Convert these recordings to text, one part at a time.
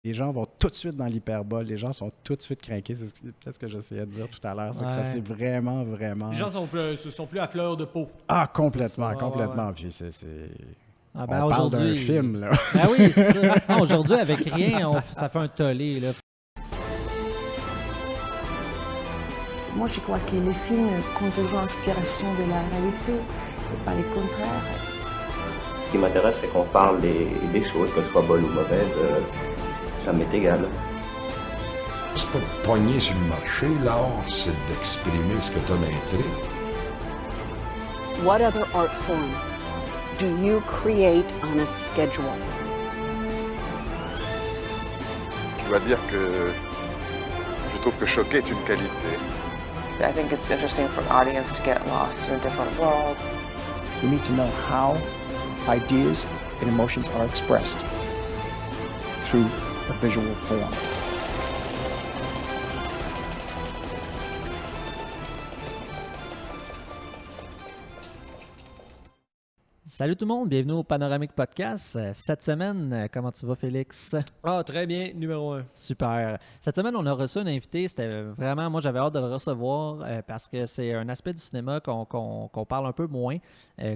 Les gens vont tout de suite dans l'hyperbole, les gens sont tout de suite craqués. C'est peut-être ce que j'essayais de dire tout à l'heure, c'est que ça c'est vraiment, vraiment... Les gens sont plus à fleur de peau. Ah, complètement, ça, complètement. ouais. Puis c'est... Ah ben on parle d'un aujourd'hui, film, là. Ben oui, c'est ça. Non, aujourd'hui, avec rien, ça fait un tollé, là. Moi, je crois que les films ont toujours inspiration de la réalité, et pas le contraire. Ce qui m'intéresse, c'est qu'on parle des choses, que ce soit bonnes ou mauvaises, ça m'est égal. C'est pas de pogner sur le marché, l'art, c'est d'exprimer ce que tu as d'intrigue. What other art form do you create on a schedule? Je dois dire que je trouve que choquer est une qualité. I think it's interesting for an audience to get lost in a different world. We need to know how ideas and emotions are expressed through a visual form. Salut tout le monde, bienvenue au Panoramique Podcast. Cette semaine, comment tu vas, Félix? Ah, très bien, numéro 1. Super. Cette semaine, on a reçu un invité. C'était vraiment, moi, j'avais hâte de le recevoir parce que c'est un aspect du cinéma qu'on parle un peu moins,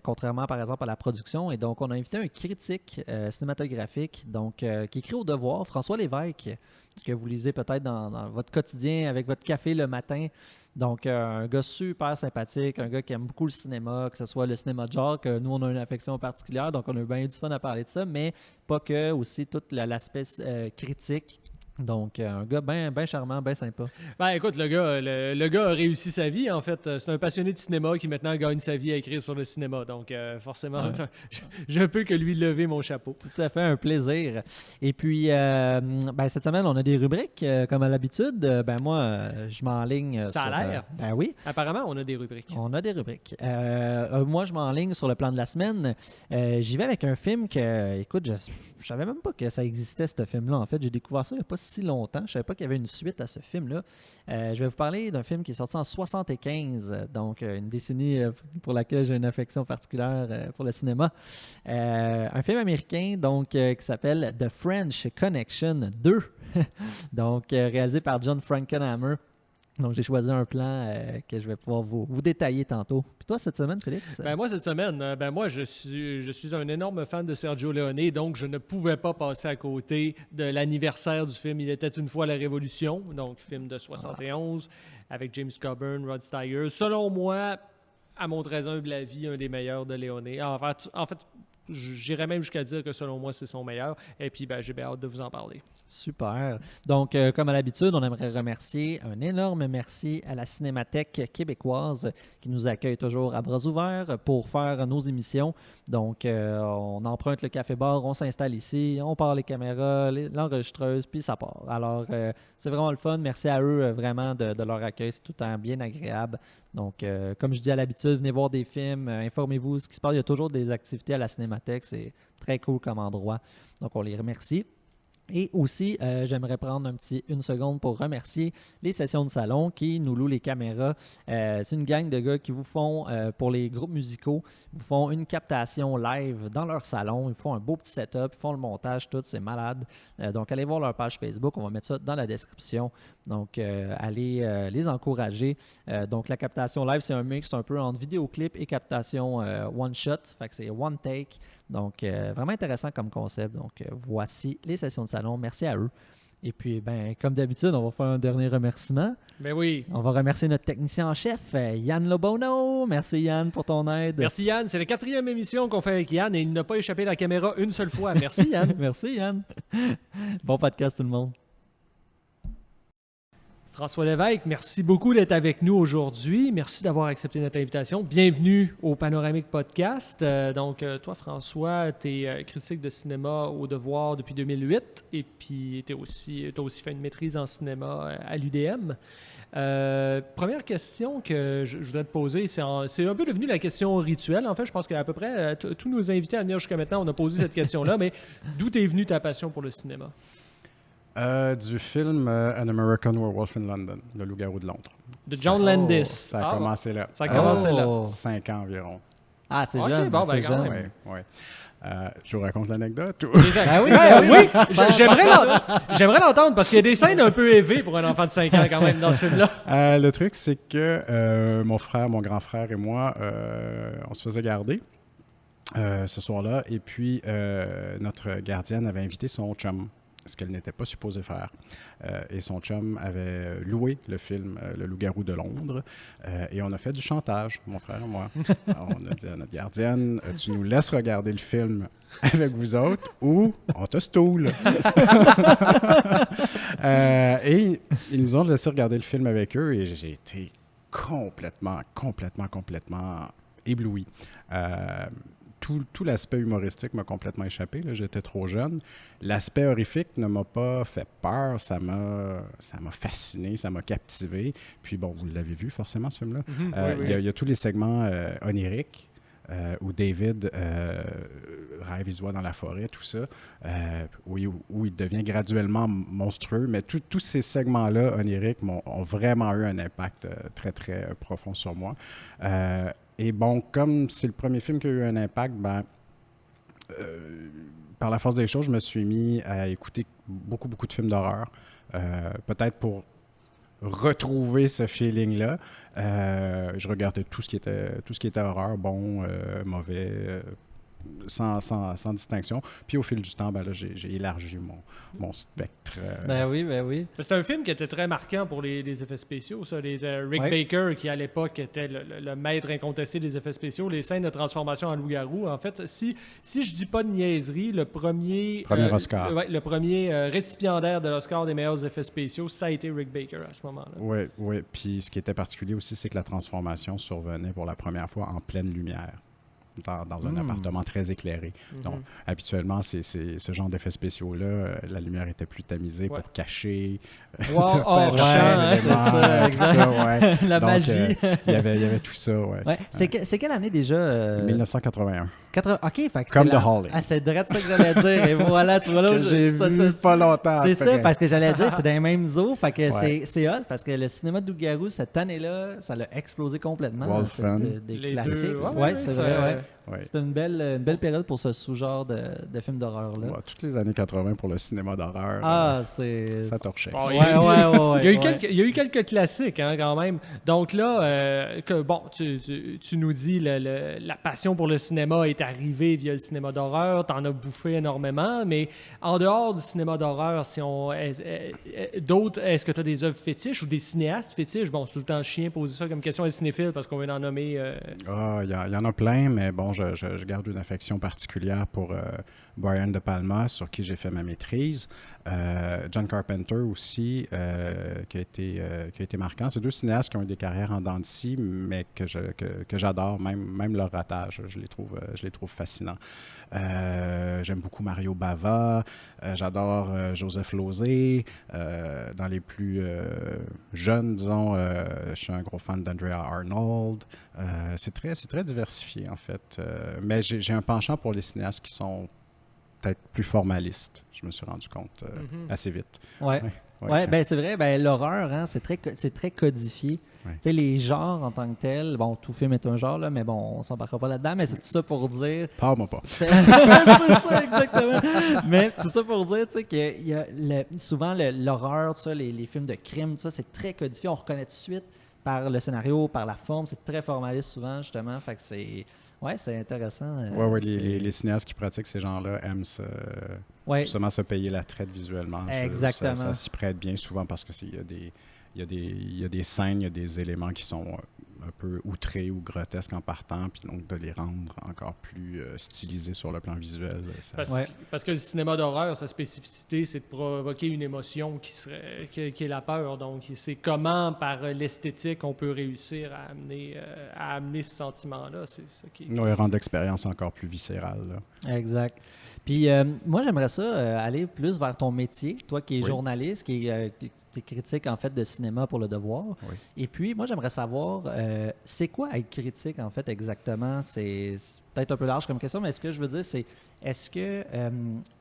contrairement, par exemple, à la production. Et donc, on a invité un critique cinématographique, donc qui écrit au Devoir, François Lévesque, que vous lisez peut-être dans votre quotidien avec votre café le matin. Donc, un gars super sympathique, un gars qui aime beaucoup le cinéma, que ce soit le cinéma de genre, que nous, on a une affection particulière, donc on a eu bien du fun à parler de ça, mais pas que, aussi tout l'aspect critique. Donc, un gars bien charmant, bien sympa. Ben écoute, le gars a réussi sa vie, en fait. C'est un passionné de cinéma qui maintenant gagne sa vie à écrire sur le cinéma. Donc, forcément, ouais. je peux que lui lever mon chapeau. Tout à fait, un plaisir. Et puis, cette semaine, on a des rubriques, comme à l'habitude. Moi, je m'enligne Ça sur... a l'air. Ben oui. Apparemment, on a des rubriques. On a des rubriques. Moi, je m'enligne sur le plan de la semaine. J'y vais avec un film que, écoute, je savais même pas que ça existait, ce film-là. En fait, j'ai découvert ça il n'y a pas si longtemps. Je savais pas qu'il y avait une suite à ce film-là. Je vais vous parler d'un film qui est sorti en 1975, donc une décennie pour laquelle j'ai une affection particulière pour le cinéma. Un film américain donc qui s'appelle The French Connection 2, donc réalisé par John Frankenheimer. Donc, j'ai choisi un plan que je vais pouvoir vous détailler tantôt. Puis toi, cette semaine, Félix? Moi, cette semaine, je suis un énorme fan de Sergio Leone, donc je ne pouvais pas passer à côté de l'anniversaire du film Il était une fois la Révolution, donc film de 71, avec James Coburn, Rod Steiger. Selon moi, à mon très humble avis, un des meilleurs de Leone. En fait, j'irais même jusqu'à dire que selon moi, c'est son meilleur. Et puis, j'ai bien hâte de vous en parler. Super. Donc, comme à l'habitude, on aimerait remercier, un énorme merci à la Cinémathèque québécoise qui nous accueille toujours à bras ouverts pour faire nos émissions. Donc, on emprunte le café-bar, on s'installe ici, on part les caméras, l'enregistreuse, puis ça part. Alors, c'est vraiment le fun. Merci à eux vraiment de leur accueil. C'est tout le temps bien agréable. Donc, comme je dis à l'habitude, venez voir des films, informez-vous de ce qui se passe. Il y a toujours des activités à la Cinémathèque. C'est très cool comme endroit. Donc, on les remercie. Et aussi, j'aimerais prendre une seconde pour remercier les sessions de salon qui nous louent les caméras. C'est une gang de gars qui vous font, pour les groupes musicaux, vous font une captation live dans leur salon. Ils font un beau petit setup, ils font le montage, tout, c'est malade. Donc, allez voir leur page Facebook, on va mettre ça dans la description. Donc, allez les encourager. Donc, la captation live, c'est un mix un peu entre vidéoclip et captation one-shot. Fait que c'est one take. Donc, vraiment intéressant comme concept. Donc, voici les sessions de salon. Merci à eux. Et puis, comme d'habitude, on va faire un dernier remerciement. Ben oui. On va remercier notre technicien en chef, Yann Lobono. Merci Yann pour ton aide. Merci Yann. C'est la 4e émission qu'on fait avec Yann et il n'a pas échappé la caméra une seule fois. Merci Yann. Merci Yann. Bon podcast tout le monde. François Lévesque, merci beaucoup d'être avec nous aujourd'hui. Merci d'avoir accepté notre invitation. Bienvenue au Panoramique Podcast. Donc, toi, François, tu es critique de cinéma au Devoir depuis 2008 et puis tu as aussi fait une maîtrise en cinéma à l'UDM. Première question que je voudrais te poser, c'est un peu devenu la question rituelle. En fait, je pense qu'à peu près tous nos invités à venir jusqu'à maintenant, on a posé cette question-là, mais d'où est venue ta passion pour le cinéma? Du film An American Werewolf in London, Le Loup-garou de Londres. De John Landis. Ça a commencé là. Ça a commencé là. 5 ans environ. Ah, c'est okay, jeune. Bon, c'est quand jeune. même. Oui. Je vous raconte l'anecdote? Ah oui, oui. J'aimerais l'entendre parce qu'il y a des scènes un peu élevées pour un enfant de 5 ans quand même dans ce film-là. Le truc, c'est que mon grand frère et moi, on se faisait garder ce soir-là. Et puis, notre gardienne avait invité son chum, ce qu'elle n'était pas supposée faire. Et son chum avait loué le film Le Loup-garou de Londres. Et on a fait du chantage, mon frère et moi. Alors, on a dit à notre gardienne, tu nous laisses regarder le film avec vous autres ou on te stoule. Et ils nous ont laissé regarder le film avec eux et j'ai été complètement ébloui. Tout l'aspect humoristique m'a complètement échappé. Là. J'étais trop jeune. L'aspect horrifique ne m'a pas fait peur. Ça m'a fasciné, ça m'a captivé. Puis bon, vous l'avez vu forcément, ce film-là. Il y a tous les segments oniriques où David rêve, il se voit dans la forêt, tout ça, où il devient graduellement monstrueux. Mais tous ces segments-là oniriques ont vraiment eu un impact très, très profond sur moi. Et bon, comme c'est le premier film qui a eu un impact, par la force des choses, je me suis mis à écouter beaucoup de films d'horreur. Peut-être pour retrouver ce feeling-là. Je regardais tout ce qui était horreur, bon, mauvais, sans distinction. Puis au fil du temps, là, j'ai élargi mon spectre. Ben oui. C'est un film qui était très marquant pour les effets spéciaux, ça. Rick Baker, qui à l'époque était le maître incontesté des effets spéciaux, les scènes de transformation en loup-garou. En fait, si je dis pas de niaiserie, le premier Oscar. Le premier récipiendaire de l'Oscar des meilleurs effets spéciaux, ça a été Rick Baker à ce moment-là. Oui. Puis ce qui était particulier aussi, c'est que la transformation survenait pour la première fois en pleine lumière. Dans un appartement très éclairé. Donc, habituellement, c'est ce genre d'effets spéciaux-là, la lumière était plus tamisée pour cacher la magie. Il y avait tout ça, C'est quelle année déjà? 1981. OK, fait que comme The Howling. C'est direct ça que j'allais dire. Et voilà, tu vois là. J'ai vu pas longtemps C'est après. ça, parce que j'allais dire, c'est dans les mêmes eaux. Fait que c'est hot, parce que le cinéma de loup-garou, cette année-là, ça l'a explosé complètement. Wolfen. Des Les classiques. deux. Oui, c'est vrai. Ouais. C'était une belle période pour ce sous-genre de film d'horreur-là. Toutes les années 80 pour le cinéma d'horreur. Ça torchait. Bon, il y a eu quelques classiques, quand même. Donc là, tu nous dis la passion pour le cinéma est arrivée via le cinéma d'horreur. T'en as bouffé énormément, mais en dehors du cinéma d'horreur, est-ce que tu as des œuvres fétiches ou des cinéastes fétiches? Bon, c'est tout le temps chien poser ça comme question à cinéphile parce qu'on vient d'en nommer. Il y en a plein, mais bon, je garde une affection particulière pour Brian De Palma, sur qui j'ai fait ma maîtrise. John Carpenter aussi, qui a été marquant. C'est deux cinéastes qui ont eu des carrières en dents de scie, mais que j'adore, même leur ratage. Je les trouve fascinants. J'aime beaucoup Mario Bava. J'adore Joseph Losey. Dans les plus jeunes, disons, je suis un gros fan d'Andrea Arnold. C'est très diversifié, en fait. Mais j'ai un penchant pour les cinéastes qui sont peut-être plus formalistes. Je me suis rendu compte assez vite. Ben c'est vrai, l'horreur, hein, c'est très codifié. Tu sais, les genres en tant que tels, bon, tout film est un genre, là, mais bon, on s'embarquera pas là-dedans, mais c'est tout ça pour dire... Parle-moi pas. C'est ça, exactement. Mais tout ça pour dire, tu sais, qu'il y a souvent l'horreur, tout ça, les films de crime, tout ça, c'est très codifié. On reconnaît tout de suite par le scénario, par la forme. C'est très formaliste souvent, justement. Fait que c'est... Ouais, c'est intéressant. Les cinéastes qui pratiquent ces genres-là aiment justement se payer la traite visuellement. Exactement. Ça s'y prête bien souvent parce qu'il y a des scènes, il y a des éléments qui sont un peu outrés ou grotesques en partant, puis donc de les rendre encore plus stylisés sur le plan visuel. Parce que le cinéma d'horreur, sa spécificité, c'est de provoquer une émotion qui est la peur. Donc, c'est comment, par l'esthétique, on peut réussir à amener ce sentiment-là. C'est ça qui est... rendre l'expérience encore plus viscérale. Là. Exact. Puis moi, j'aimerais ça aller plus vers ton métier, toi qui es journaliste, qui est critique en fait de cinéma pour Le Devoir. Oui. Et puis, moi, j'aimerais savoir, c'est quoi être critique en fait exactement? C'est peut-être un peu large comme question, mais ce que je veux dire, c'est,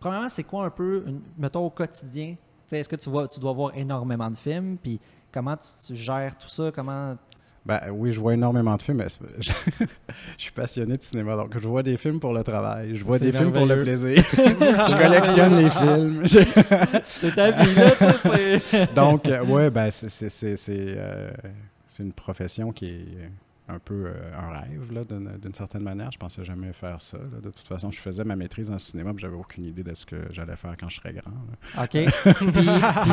premièrement, c'est quoi un peu, mettons au quotidien, sais, est-ce que tu dois voir énormément de films, puis comment tu gères tout ça? Oui, je vois énormément de films, mais je suis passionné de cinéma, donc je vois des films pour le travail, je vois des films pour le plaisir, je collectionne les films. C'est ta vie, là, tu sais. Donc, c'est une profession qui est un peu un rêve, là, d'une certaine manière. Je pensais jamais faire ça. Là. De toute façon, je faisais ma maîtrise en cinéma, puis j'avais aucune idée de ce que j'allais faire quand je serais grand. Là. OK. puis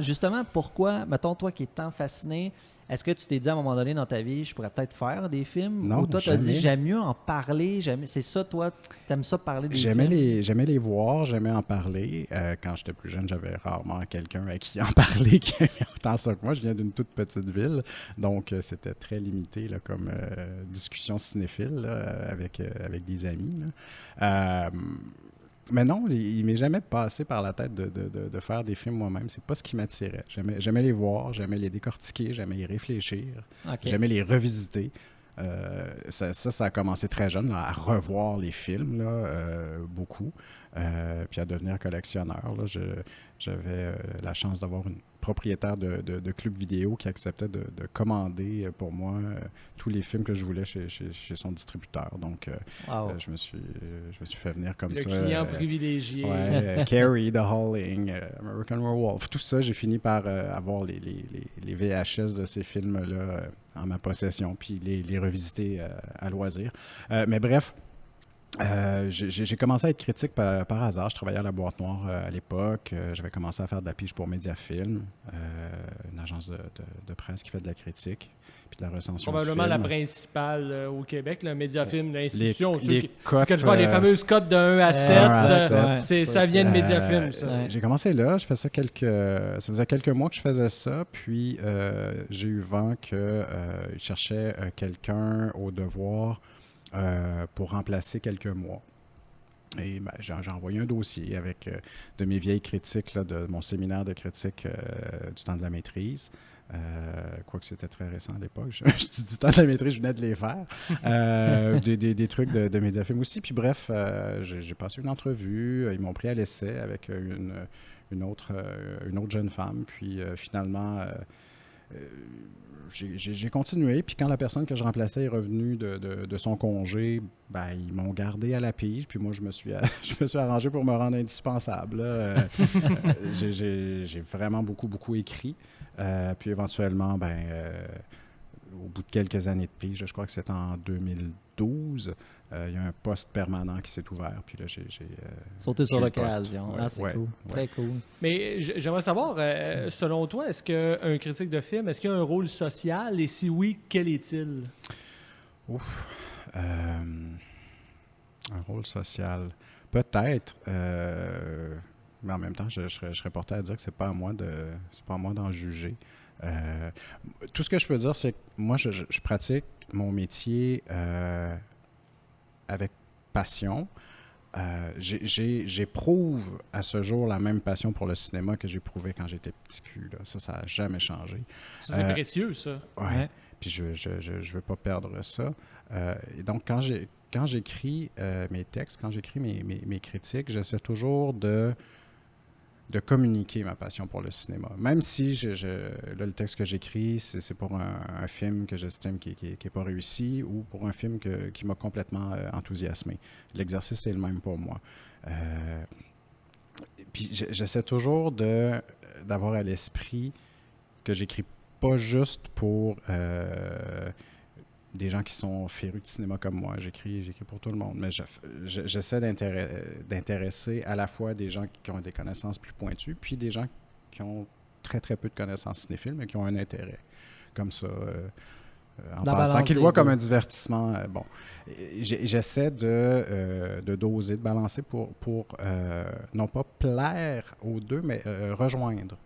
justement, pourquoi, mettons, toi qui es tant fasciné, est-ce que tu t'es dit à un moment donné dans ta vie, je pourrais peut-être faire des films? Non, ou toi, tu as dit, j'aime mieux en parler? C'est ça, toi, t'aimes ça parler des films? J'aimais les voir, j'aimais en parler. Quand j'étais plus jeune, j'avais rarement quelqu'un à qui en parler qui aimait autant ça que moi. Je viens d'une toute petite ville, donc c'était très limité là, comme discussion cinéphile là, avec des amis. Là. Mais non, il m'est jamais passé par la tête de faire des films moi-même. C'est pas ce qui m'attirait. J'aimais les voir, j'aimais les décortiquer, j'aimais y réfléchir, j'aimais les revisiter. Ça a commencé très jeune, là, à revoir les films, là, beaucoup, puis à devenir collectionneur. Là, j'avais la chance d'avoir une propriétaire de club vidéo qui acceptait de commander pour moi tous les films que je voulais chez son distributeur. Donc, je me suis fait venir comme ça. Le client privilégié. Carrie, The Hauling, American Werewolf, tout ça, j'ai fini par avoir les VHS de ces films-là en ma possession, puis les revisiter à loisir. Mais bref, j'ai commencé à être critique par hasard. Je travaillais à la Boîte Noire à l'époque. J'avais commencé à faire de la pige pour Mediafilm, une agence de presse qui fait de la critique puis de la recension. Probablement la principale au Québec, le Mediafilm, l'institution. Quand je vois les fameuses cotes de 1 à 7, ça vient de Mediafilm, ça. J'ai commencé là, ça faisait quelques mois que je faisais ça, puis j'ai eu vent qu'ils cherchaient quelqu'un au devoir pour remplacer quelques mois. Et j'ai envoyé un dossier avec de mes vieilles critiques, là, de mon séminaire de critique du temps de la maîtrise. Quoique c'était très récent à l'époque. Je dis du temps de la maîtrise, je venais de les faire. Des trucs de Mediafilm aussi. Puis bref, j'ai passé une entrevue. Ils m'ont pris à l'essai avec une autre jeune femme. Puis finalement... j'ai continué, puis quand la personne que je remplaçais est revenue de son congé, ils m'ont gardé à la pige, puis moi, je me suis arrangé pour me rendre indispensable. J'ai vraiment beaucoup écrit, puis éventuellement, au bout de quelques années de pige, je crois que c'était en 2012, il y a un poste permanent qui s'est ouvert, puis là, j'ai sauté sur l'occasion. C'est cool. Très cool. Mais j'aimerais savoir, selon toi, est-ce qu'un critique de film, est-ce qu'il y a un rôle social, et si oui, quel est-il? Un rôle social. Peut-être, mais en même temps, je serais porté à dire que c'est pas à moi d'en juger. Tout ce que je peux dire, c'est que moi, je pratique mon métier avec passion. J'éprouve à ce jour la même passion pour le cinéma que j'éprouvais quand j'étais petit cul. Là. Ça n'a jamais changé. C'est précieux, ça. Ouais. Puis je veux pas perdre ça. Et donc, quand j'écris mes textes, quand j'écris mes critiques, j'essaie toujours de communiquer ma passion pour le cinéma. Même si là, le texte que j'écris, c'est pour un film que j'estime qui est pas réussi ou pour un film qui m'a complètement enthousiasmé. L'exercice est le même pour moi. Puis j'essaie toujours d'avoir à l'esprit que j'écris pas juste pour des gens qui sont férus de cinéma comme moi. J'écris pour tout le monde, mais j'essaie d'intéresser à la fois des gens qui ont des connaissances plus pointues, puis des gens qui ont très, très peu de connaissances cinéphiles, mais qui ont un intérêt. Comme ça, en passant, qu'ils le voient comme un divertissement. J'essaie de doser, de balancer pour non pas plaire aux deux, mais rejoindre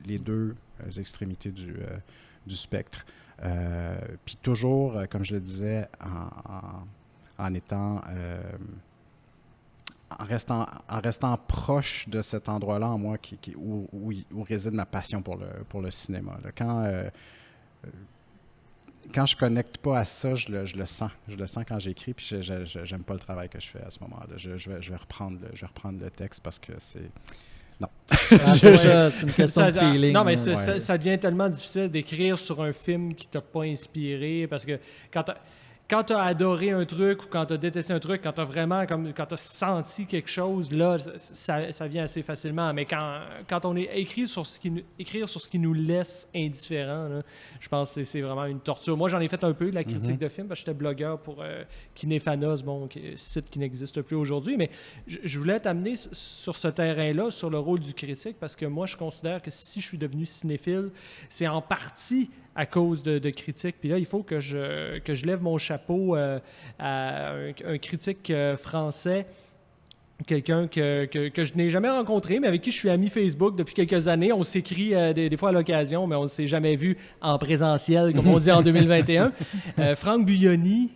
les deux extrémités du spectre. Puis toujours, comme je le disais, en restant proche de cet endroit-là en moi où réside ma passion pour le cinéma. Là. Quand je connecte pas à ça, je le sens. Je le sens quand j'écris, puis j'aime pas le travail que je fais à ce moment-là. Je vais reprendre le texte parce que Non. C'est une question de feeling. Non, mais là. ça devient tellement difficile d'écrire sur un film qui t'a pas inspiré, parce que quand tu as adoré un truc ou quand tu as détesté un truc, quand tu as senti quelque chose, là, ça vient assez facilement. Mais quand on est écrire sur ce qui nous laisse indifférents, là, je pense que c'est vraiment une torture. Moi, j'en ai fait un peu de la critique de film, parce que j'étais blogueur pour Kinéphanos, site qui n'existe plus aujourd'hui. Mais je voulais t'amener sur ce terrain-là, sur le rôle du critique, parce que moi, je considère que si je suis devenu cinéphile, c'est en partie à cause de critiques. Puis là, il faut que je lève mon chapeau à un critique français, quelqu'un que je n'ai jamais rencontré, mais avec qui je suis ami Facebook depuis quelques années. On s'écrit des fois à l'occasion, mais on ne s'est jamais vu en présentiel, comme on dit en 2021. Franck Buyoni,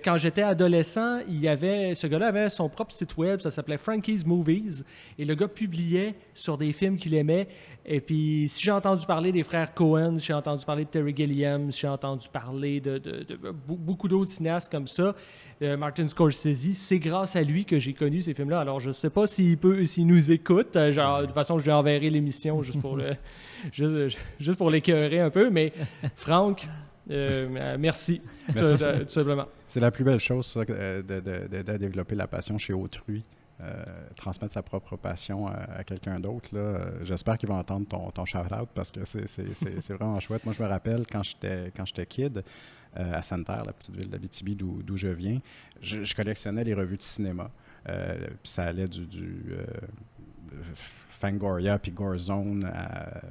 quand j'étais adolescent, ce gars-là avait son propre site web, ça s'appelait Frankie's Movies, et le gars publiait sur des films qu'il aimait. Et puis, si j'ai entendu parler des frères Coen, si j'ai entendu parler de Terry Gilliam, si j'ai entendu parler de beaucoup d'autres cinéastes comme ça, Martin Scorsese, c'est grâce à lui que j'ai connu ces films-là. Alors, je ne sais pas s'il nous écoute. De toute façon, je lui enverrai l'émission juste pour l'écœurer un peu. Mais Franck, merci, tout simplement. C'est la plus belle chose, ça, de développer la passion chez autrui. Transmettre sa propre passion à quelqu'un d'autre. J'espère qu'il va entendre ton shout-out, parce que c'est vraiment chouette. Moi, je me rappelle quand j'étais kid, à Santerre, la petite ville d'Abitibi d'où je viens, je collectionnais les revues de cinéma. Puis ça allait du Fangoria puis Gorezone à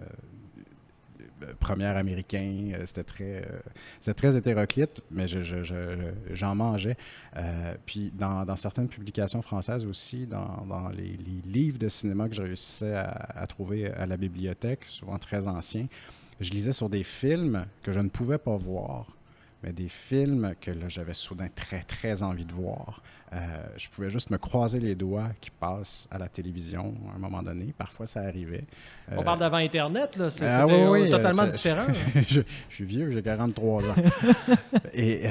Première Américain. C'était très hétéroclite, mais j'en mangeais. Puis dans certaines publications françaises aussi, dans les livres de cinéma que je réussissais à trouver à la bibliothèque, souvent très anciens, je lisais sur des films que je ne pouvais pas voir, mais des films que là, j'avais soudain très, très envie de voir. Je pouvais juste me croiser les doigts qui passent à la télévision à un moment donné. Parfois, ça arrivait. On parle d'avant Internet, là. C'est oui, totalement différent. Je suis vieux, j'ai 43 ans. Et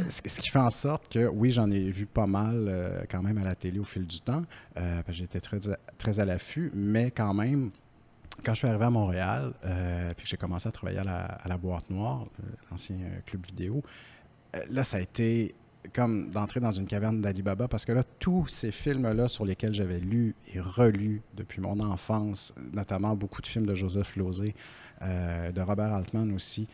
ce qui fait en sorte que, oui, j'en ai vu pas mal quand même à la télé au fil du temps. Parce que j'étais très, très à l'affût, mais quand même, quand je suis arrivé à Montréal, puis que j'ai commencé à travailler à la Boîte Noire, l'ancien club vidéo, là, ça a été comme d'entrer dans une caverne d'Ali Baba, parce que là, tous ces films-là sur lesquels j'avais lu et relu depuis mon enfance, notamment beaucoup de films de Joseph Losey, de Robert Altman aussi,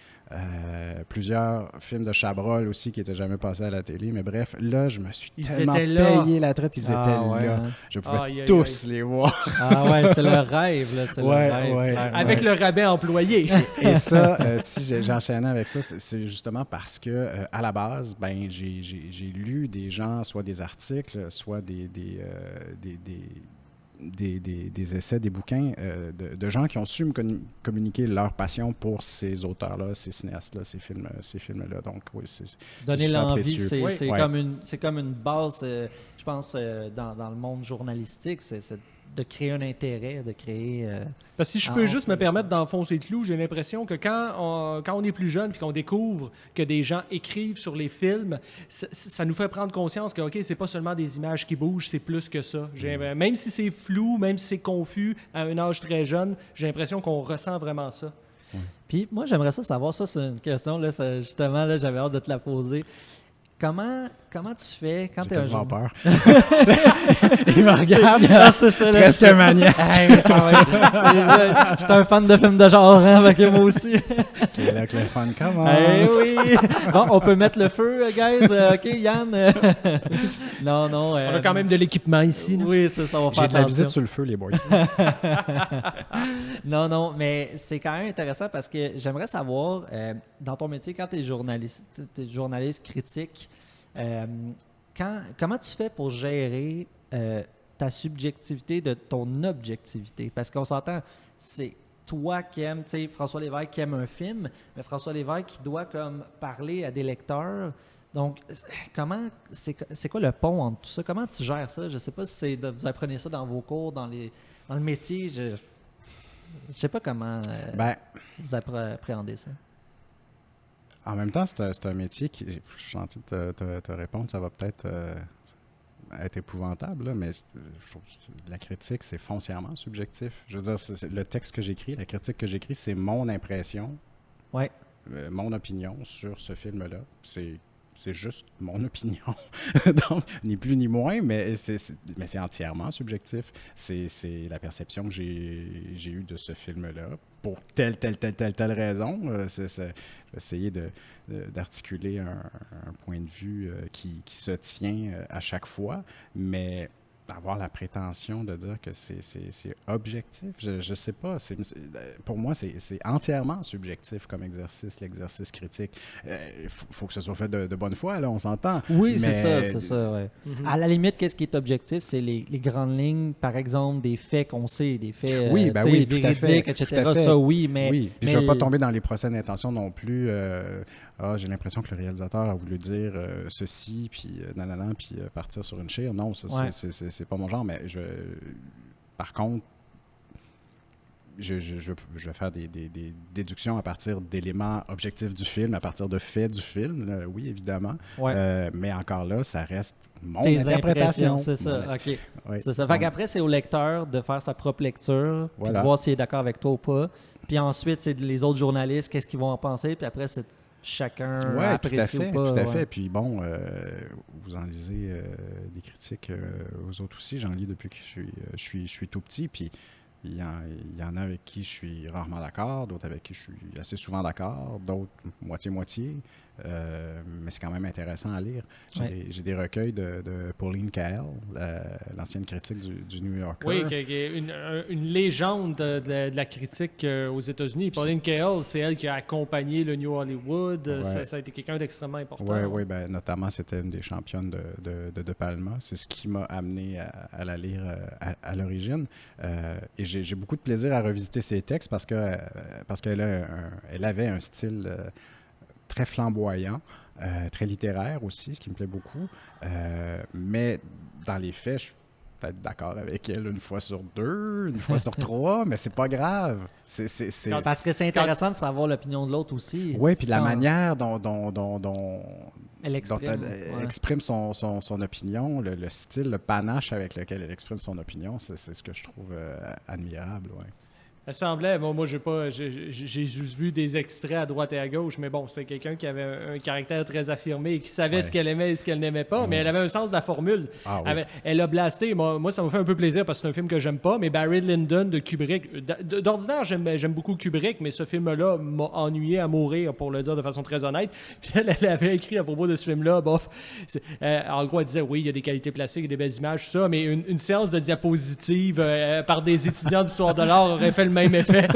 plusieurs films de Chabrol aussi qui n'étaient jamais passés à la télé, mais bref, là, je me suis tellement payé la traite, ils étaient là. Hein. Je pouvais tous les voir. Ah ouais, c'est le rêve, là, c'est le rêve. Avec le rabais employé. Et ça, si j'enchaînais avec ça, c'est justement parce que à la base, ben j'ai lu des gens, soit des articles, soit des essais, des bouquins de gens qui ont su me communiquer leur passion pour ces auteurs-là, ces cinéastes-là, ces films-là. Donc, oui, c'est donner l'envie, c'est comme une base, je pense, dans le monde journalistique, c'est de créer un intérêt, de créer... Parce que si je peux juste me permettre d'enfoncer le clou, j'ai l'impression que quand on est plus jeune et qu'on découvre que des gens écrivent sur les films, ça nous fait prendre conscience que, OK, c'est pas seulement des images qui bougent, c'est plus que ça. Même si c'est flou, même si c'est confus à un âge très jeune, j'ai l'impression qu'on ressent vraiment ça. Puis moi, j'aimerais savoir, ça c'est une question, là, justement, là, j'avais hâte de te la poser. Comment tu fais quand tu es un jeune... peur. Il me regarde. C'est ça, presque maniaque. Je suis un fan de films de genre, hein, avec moi aussi. C'est là que le fun commence. Oui. Bon, on peut mettre le feu, guys. OK, Yann. Non. On a quand même de l'équipement ici. Là. Oui, ça va faire J'ai de la visite sur le feu, les boys. Non, mais c'est quand même intéressant parce que j'aimerais savoir, dans ton métier, quand tu es journaliste critique, comment tu fais pour gérer ta subjectivité de ton objectivité? Parce qu'on s'entend, c'est toi qui aimes, tu sais, François Lévesque qui aime un film, mais François Lévesque qui doit comme parler à des lecteurs. Donc, c'est quoi le pont entre tout ça? Comment tu gères ça? Je ne sais pas si vous apprenez ça dans vos cours, dans le métier. Je ne sais pas comment vous appréhendez ça. En même temps, c'est un métier qui, je suis en train de te répondre, ça va peut-être être épouvantable, là, mais je trouve que la critique, c'est foncièrement subjectif. Je veux dire, le texte que j'écris, la critique que j'écris, c'est mon impression, mon opinion sur ce film-là. C'est juste mon opinion. Donc, ni plus ni moins, mais c'est entièrement subjectif. C'est la perception que j'ai eue de ce film-là pour telle raison. Je vais essayer d'articuler un point de vue qui se tient à chaque fois, mais avoir la prétention de dire que c'est objectif, je sais pas. Pour moi, c'est entièrement subjectif comme exercice, l'exercice critique. Faut que ce soit fait de bonne foi, là, on s'entend. Oui, mais... c'est ça, ouais. À la limite, qu'est-ce qui est objectif? C'est les grandes lignes, par exemple, des faits qu'on sait, des faits véridiques, etc. Ça, oui, mais... Oui, puis je ne vais pas tomber dans les procès d'intention non plus. J'ai l'impression que le réalisateur a voulu dire ceci, puis puis partir sur une chire. Non, ça, c'est pas mon genre, mais par contre, je vais faire des déductions à partir d'éléments objectifs du film, à partir de faits du film, oui, évidemment. Mais encore là, ça reste mon interprétation. C'est ça, OK. C'est ça. Fait qu'après, c'est au lecteur de faire sa propre lecture, puis de voir s'il est d'accord avec toi ou pas. Puis ensuite, c'est les autres journalistes, qu'est-ce qu'ils vont en penser, puis après, c'est chacun apprécie ou pas. Tout à fait. Puis bon, vous en lisez des critiques aux autres aussi. J'en lis depuis que je suis tout petit. Puis il y en a avec qui je suis rarement d'accord, d'autres avec qui je suis assez souvent d'accord, d'autres moitié-moitié. Mais c'est quand même intéressant à lire. J'ai des recueils de Pauline Kael, l'ancienne critique du New Yorker. Oui, qui est une légende de la critique aux États-Unis. Pauline Kael, c'est elle qui a accompagné le New Hollywood. Ça a été quelqu'un d'extrêmement important. Oui, notamment, c'était une des championnes de Palma. C'est ce qui m'a amené à la lire à l'origine. Et j'ai beaucoup de plaisir à revisiter ses textes parce qu'elle avait un style très flamboyant, très littéraire aussi, ce qui me plaît beaucoup. Mais dans les faits, je suis peut-être d'accord avec elle une fois sur deux, une fois sur trois, mais c'est pas grave. Parce que c'est intéressant de savoir l'opinion de l'autre aussi. Oui, puis la manière dont elle exprime son opinion, le style, le panache avec lequel elle exprime son opinion, c'est ce que je trouve admirable. Ouais. Elle semblait, moi j'ai juste vu des extraits à droite et à gauche, mais bon, c'est quelqu'un qui avait un caractère très affirmé et qui savait ce qu'elle aimait et ce qu'elle n'aimait pas, mais elle avait un sens de la formule. Elle a blasté, moi ça me fait un peu plaisir parce que c'est un film que j'aime pas, mais Barry Lyndon de Kubrick, d'ordinaire j'aime beaucoup Kubrick, mais ce film-là m'a ennuyé à mourir, pour le dire de façon très honnête. Puis elle avait écrit à propos de ce film-là, en gros elle disait oui, il y a des qualités plastiques, il y a des belles images, tout ça, mais une séance de diapositives par des étudiants d'histoire de l'art aurait fait le même effet.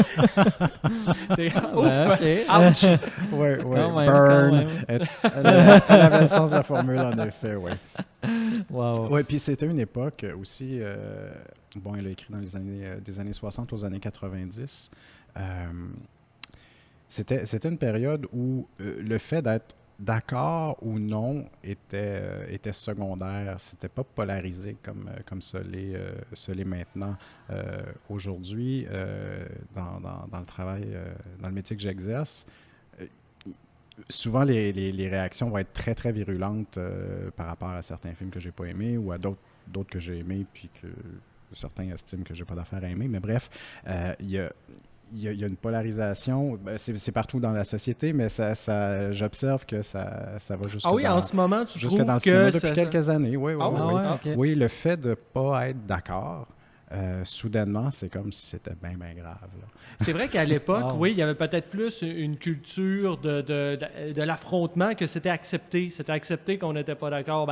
Ouch! Oui, burn. Elle avait le sens de la formule, en effet, oui. Wow. Oui, puis c'était une époque aussi, elle a écrit dans des années 60 aux années 90. C'était une période où le fait d'être d'accord ou non était secondaire. C'était pas polarisé comme ça l'est maintenant. Aujourd'hui, dans le travail, dans le métier que j'exerce, souvent les réactions vont être très, très virulentes par rapport à certains films que j'ai pas aimés ou à d'autres que j'ai aimés puis que certains estiment que j'ai pas d'affaire à aimer. Mais bref, il y a une polarisation, c'est partout dans la société, mais j'observe que ça va jusque en ce moment, tu trouves dans le que cinéma depuis quelques années. Oui. Okay. Oui, le fait de ne pas être d'accord, soudainement, c'est comme si c'était bien grave. Là. C'est vrai qu'à l'époque, il y avait peut-être plus une culture de l'affrontement que c'était accepté. C'était accepté qu'on n'était pas d'accord.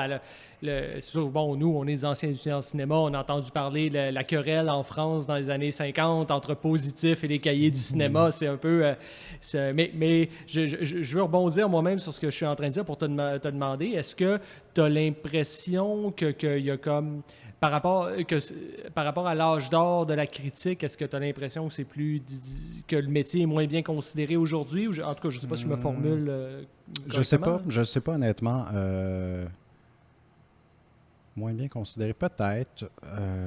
C'est sûr, nous, on est des anciens étudiants en cinéma. On a entendu parler de la querelle en France dans les années 50 entre Positif et les cahiers du cinéma. C'est un peu... mais je veux rebondir moi-même sur ce que je suis en train de dire pour te demander, est-ce que tu as l'impression qu'il y a comme... Par rapport à l'âge d'or de la critique, est-ce que tu as l'impression que que le métier est moins bien considéré aujourd'hui? En tout cas, je ne sais pas si je me formule Je sais pas honnêtement. Moins bien considéré, peut-être.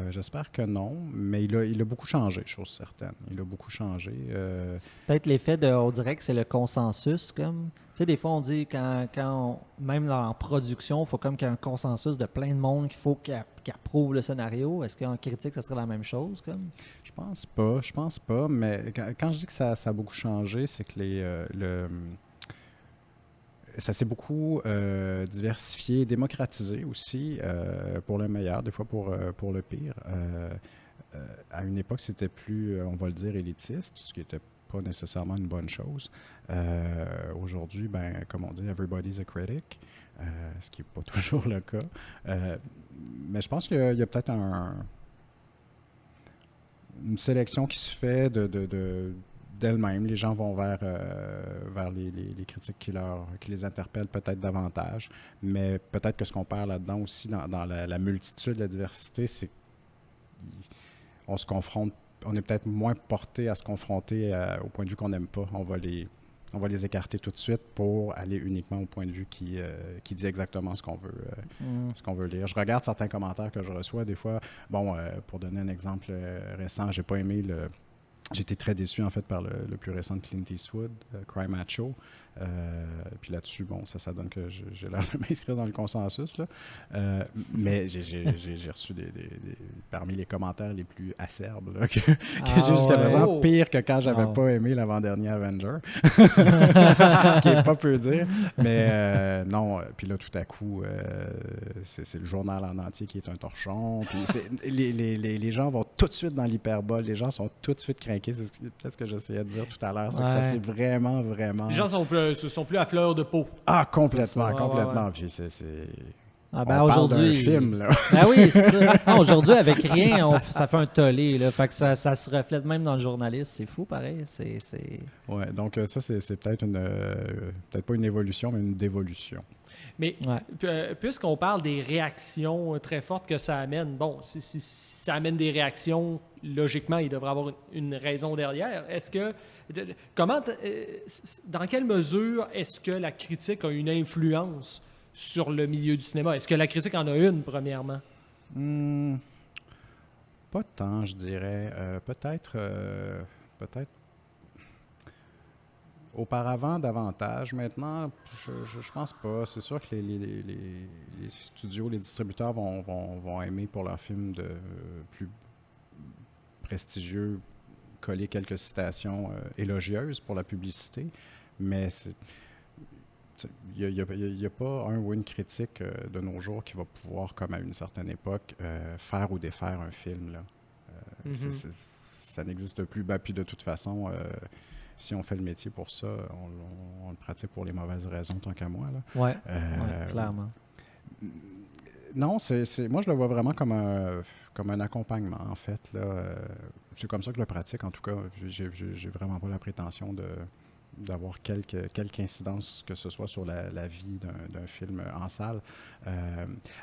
J'espère que non, mais il a beaucoup changé, chose certaine. Il a beaucoup changé. Peut-être l'effet on dirait que c'est le consensus, comme. Tu sais, des fois, on dit même en production, il faut comme qu'il y ait un consensus de plein de monde qu'il faut qui approuve le scénario. Est-ce qu'en critique, ça serait la même chose, comme? Je pense pas, mais quand je dis que ça a beaucoup changé, c'est que ça s'est beaucoup diversifié, démocratisé aussi, pour le meilleur, des fois pour le pire. À une époque, c'était plus, on va le dire, élitiste, ce qui n'était pas nécessairement une bonne chose. Aujourd'hui, comme on dit, everybody's a critic, ce qui n'est pas toujours le cas. Mais je pense qu'il y a peut-être une sélection qui se fait d'elle-même. Les gens vont vers les critiques qui les interpellent peut-être davantage, mais peut-être que ce qu'on perd là-dedans aussi dans la multitude, la diversité, c'est qu'on se confronte, on est peut-être moins porté à se confronter au point de vue qu'on n'aime pas. On va les écarter tout de suite pour aller uniquement au point de vue qui dit exactement ce qu'on veut lire. Je regarde certains commentaires que je reçois des fois. Bon, pour donner un exemple récent, j'ai pas aimé j'ai été très déçu, en fait, par le plus récent de Clint Eastwood, Cry Macho. Puis là-dessus, bon, ça donne que j'ai l'air de m'inscrire dans le consensus, là. Mais j'ai reçu parmi les commentaires les plus acerbes là, que j'ai jusqu'à présent, pire que quand j'avais pas aimé l'avant-dernier Avenger. Ce qui est pas peu dire. Mais non, puis là, tout à coup, c'est le journal en entier qui est un torchon. Puis les gens vont tout de suite dans l'hyperbole. Les gens sont tout de suite craqués. C'est peut-être ce que j'essayais de dire tout à l'heure. C'est que ça, c'est vraiment, vraiment... Les gens sont plus à fleur de peau. Ah, complètement. Ouais. Puis c'est... Ah on parle d'un film, là. Ah oui, c'est ça. Non, aujourd'hui, avec rien, ça fait un tollé, là. Fait que ça se reflète même dans le journalisme. C'est fou, pareil. Ouais, donc ça, c'est peut-être peut-être pas une évolution, mais une dévolution. Mais puisqu'on parle des réactions très fortes que ça amène, bon, si ça amène des réactions, logiquement, il devrait y avoir une raison derrière. Est-ce que... dans quelle mesure est-ce que la critique a une influence sur le milieu du cinéma? Est-ce que la critique en a une, premièrement? Pas tant, je dirais. Peut-être auparavant davantage. Maintenant, je pense pas. C'est sûr que les studios, les distributeurs vont aimer pour leurs films plus prestigieux coller quelques citations élogieuses pour la publicité, mais il n'y a pas un ou une critique de nos jours qui va pouvoir, comme à une certaine époque, faire ou défaire un film, là. Ça n'existe plus. Puis de toute façon, si on fait le métier pour ça, on le pratique pour les mauvaises raisons, tant qu'à moi, là. Ouais, clairement. Non, moi, je le vois vraiment comme un accompagnement, en fait, là. C'est comme ça que je le pratique, en tout cas. J'ai vraiment pas la prétention d'avoir quelque incidence que ce soit sur la vie d'un film en salle.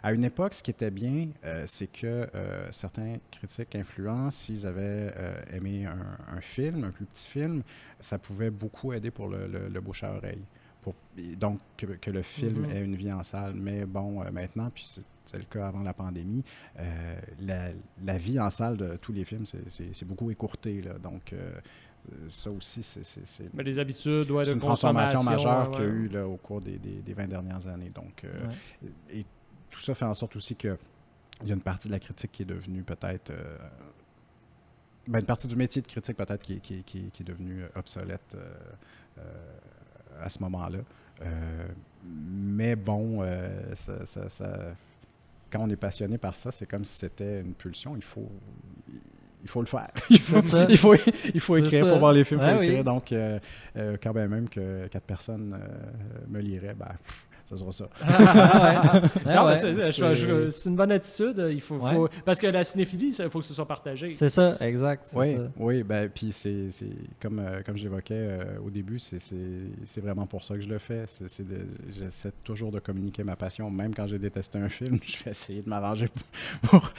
À une époque, ce qui était bien, c'est que certains critiques influents, s'ils avaient aimé un film, un plus petit film, ça pouvait beaucoup aider pour le bouche à oreille. Donc, que le film ait une vie en salle. Mais bon, maintenant, puis c'est le cas avant la pandémie, la vie en salle de tous les films, c'est beaucoup écourté, là. Donc, ça aussi, c'est les habitudes de une transformation majeure qu'il y a eu là, au cours des 20 dernières années. Donc, et tout ça fait en sorte aussi qu'il y a une partie de la critique qui est devenue peut-être... une partie du métier de critique peut-être qui est devenue obsolète à ce moment-là. Mais bon, quand on est passionné par ça, c'est comme si c'était une pulsion. Il faut le faire. Il faut écrire, il faut voir les films, il faut écrire. Oui. Donc, quand même que 4 personnes me liraient, ça sera ça. C'est une bonne attitude. Il faut parce que la cinéphilie, il faut que ce soit partagé. C'est ça, exact. Oui, puis c'est comme j'évoquais au début, c'est vraiment pour ça que je le fais. J'essaie toujours de communiquer ma passion. Même quand j'ai détesté un film, je vais essayer de m'arranger pour